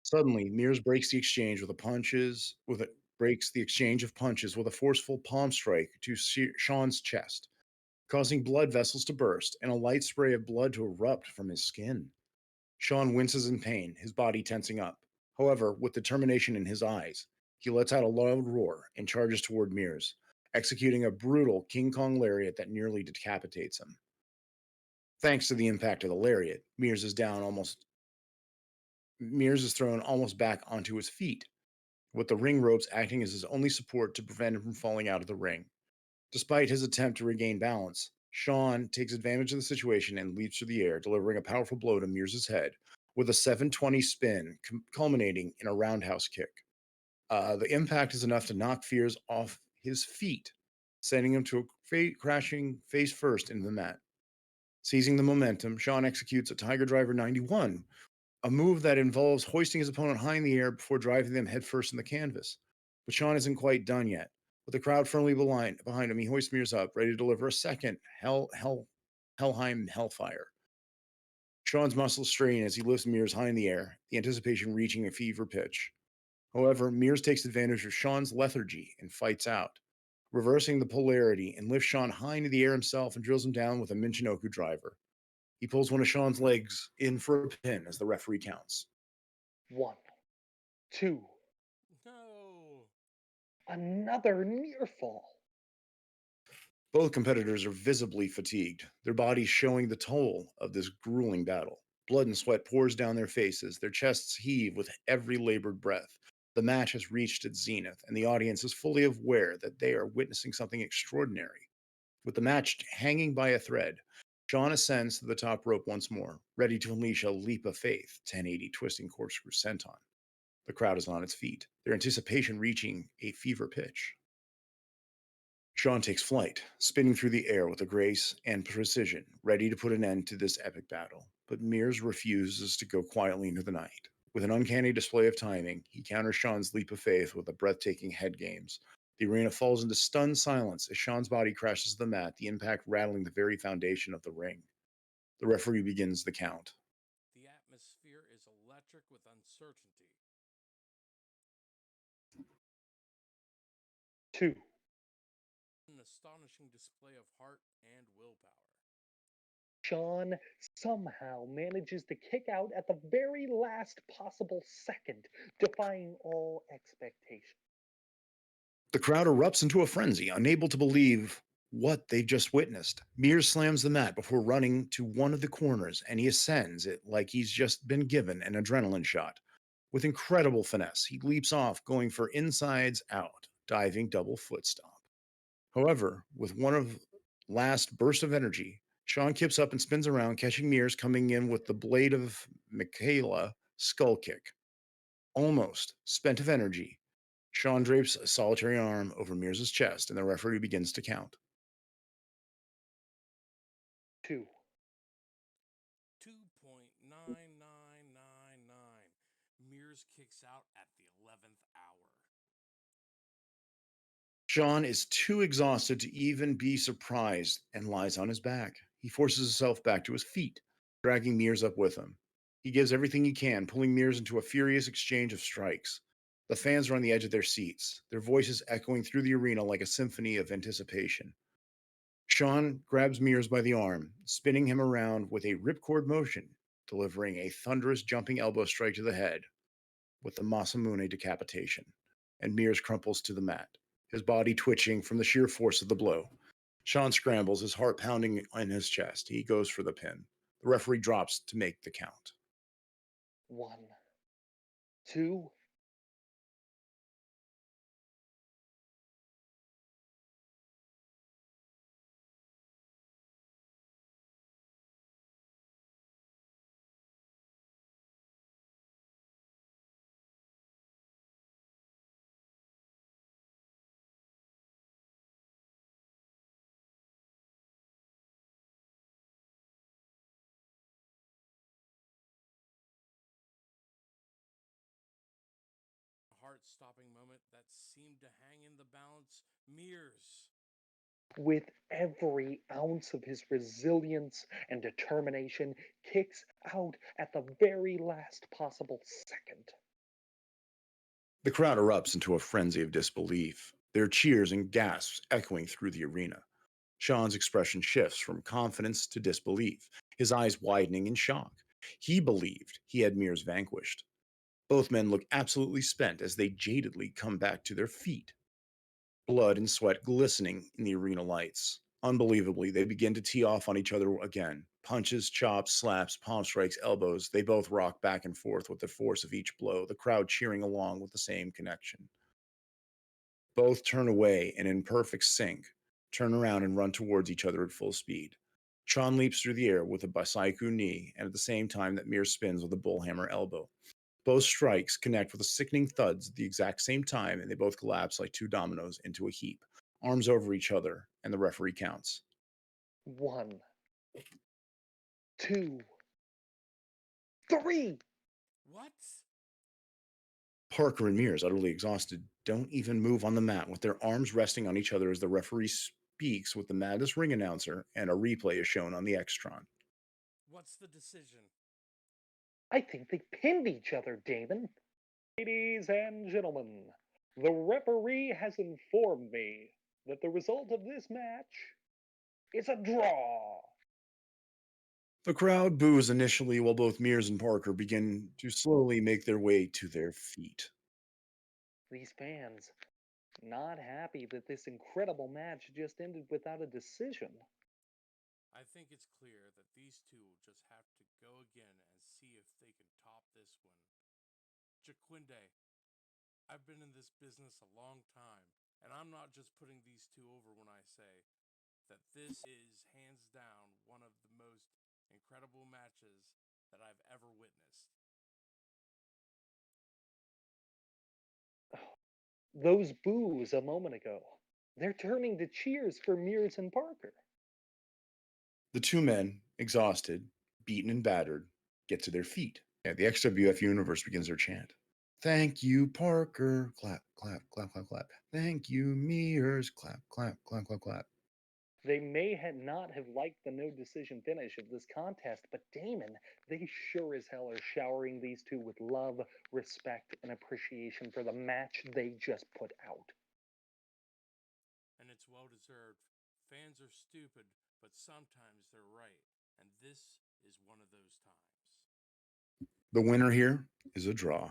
Suddenly, Mears breaks the exchange with a breaks the exchange of punches with a forceful palm strike to Sean's chest, causing blood vessels to burst and a light spray of blood to erupt from his skin. Sean winces in pain, his body tensing up. However, with determination in his eyes, he lets out a loud roar and charges toward Mears, executing a brutal King Kong lariat that nearly decapitates him. Thanks to the impact of the lariat, Mears is thrown almost back onto his feet, with the ring ropes acting as his only support to prevent him from falling out of the ring. Despite his attempt to regain balance, Sean takes advantage of the situation and leaps through the air, delivering a powerful blow to Mears' head with a 720 spin, culminating in a roundhouse kick. The impact is enough to knock Mears off his feet, sending him to crashing face first into the mat. Seizing the momentum, Sean executes a Tiger Driver 91, a move that involves hoisting his opponent high in the air before driving them headfirst in the canvas. But Sean isn't quite done yet. With the crowd firmly behind him, he hoists Mears up, ready to deliver a second Helheim Hellfire. Sean's muscles strain as he lifts Mears high in the air, the anticipation reaching a fever pitch. However, Mears takes advantage of Sean's lethargy and fights out, reversing the polarity and lifts Sean high into the air himself and drills him down with a Michinoku driver. He pulls one of Sean's legs in for a pin as the referee counts. 1, 2. No. Another near fall. Both competitors are visibly fatigued, their bodies showing the toll of this grueling battle. Blood and sweat pours down their faces, their chests heave with every labored breath. The match has reached its zenith, and the audience is fully aware that they are witnessing something extraordinary. With the match hanging by a thread, Sean ascends to the top rope once more, ready to unleash a leap of faith, 1080 twisting corkscrew senton. The crowd is on its feet, their anticipation reaching a fever pitch. Sean takes flight, spinning through the air with a grace and precision, ready to put an end to this epic battle. But Mears refuses to go quietly into the night. With an uncanny display of timing, he counters Sean's leap of faith with a breathtaking head games. The arena falls into stunned silence as Sean's body crashes to the mat, the impact rattling the very foundation of the ring. The referee begins the count. The atmosphere is electric with uncertainty. 2, An astonishing display of heart and willpower. Sean somehow manages to kick out at the very last possible second, defying all expectation. The crowd erupts into a frenzy, unable to believe what they just witnessed. Mears slams the mat before running to one of the corners, and he ascends it like he's just been given an adrenaline shot. With incredible finesse, he leaps off, going for insides out, diving double foot stomp. However, with one of last burst of energy, Sean kips up and spins around, catching Mears coming in with the blade of Michaela skull kick. Almost spent of energy, Sean drapes a solitary arm over Mears' chest, and the referee begins to count. 2, 2.9999. Mears kicks out at the 11th hour. Sean is too exhausted to even be surprised and lies on his back. He forces himself back to his feet, dragging Mears up with him. He gives everything he can, pulling Mears into a furious exchange of strikes. The fans are on the edge of their seats, their voices echoing through the arena like a symphony of anticipation. Sean grabs Mears by the arm, spinning him around with a ripcord motion, delivering a thunderous jumping elbow strike to the head with the Masamune decapitation, and Mears crumples to the mat, his body twitching from the sheer force of the blow. Sean scrambles, his heart pounding in his chest. He goes for the pin. The referee drops to make the count. 1, 2. A heart-stopping moment that seemed to hang in the balance. Mears. With every ounce of his resilience and determination, kicks out at the very last possible second. The crowd erupts into a frenzy of disbelief, their cheers and gasps echoing through the arena. Sean's expression shifts from confidence to disbelief, his eyes widening in shock. He believed he had Mears vanquished. Both men look absolutely spent as they jadedly come back to their feet, blood and sweat glistening in the arena lights. Unbelievably, they begin to tee off on each other again. Punches, chops, slaps, palm strikes, elbows, they both rock back and forth with the force of each blow, the crowd cheering along with the same connection. Both turn away and in perfect sync, turn around and run towards each other at full speed. Sean leaps through the air with a Basaiku knee, and at the same time that Mears spins with a bullhammer elbow. Both strikes connect with a sickening thuds at the exact same time, and they both collapse like two dominoes into a heap, arms over each other, and the referee counts. 1, 2, 3. What? Parker and Mears, utterly exhausted, don't even move on the mat with their arms resting on each other as the referee speaks with the Madness ring announcer, and a replay is shown on the Extron. What's the decision? I think they pinned each other, Damon. Ladies and gentlemen, the referee has informed me that the result of this match is a draw. The crowd boos initially while both Mears and Parker begin to slowly make their way to their feet. These fans not happy that this incredible match just ended without a decision. I think it's clear that these two will just have to go again and see if they can top this one. Jaquinde. I've been in this business a long time, and I'm not just putting these two over when I say that this is hands down one of the most incredible matches that I've ever witnessed. Those boos a moment ago, they're turning to cheers for Mears and Parker. The two men, exhausted, beaten, and battered, get to their feet. The XWF universe begins their chant. Thank you, Parker. Clap, clap, clap, clap, clap. Thank you, Mears. Clap, clap, clap, clap, clap. They may not have liked the no decision finish of this contest, but Damon, they sure as hell are showering these two with love, respect, and appreciation for the match they just put out. And it's well deserved. Fans are stupid, but sometimes they're right, and this is one of those times. The winner here is a draw.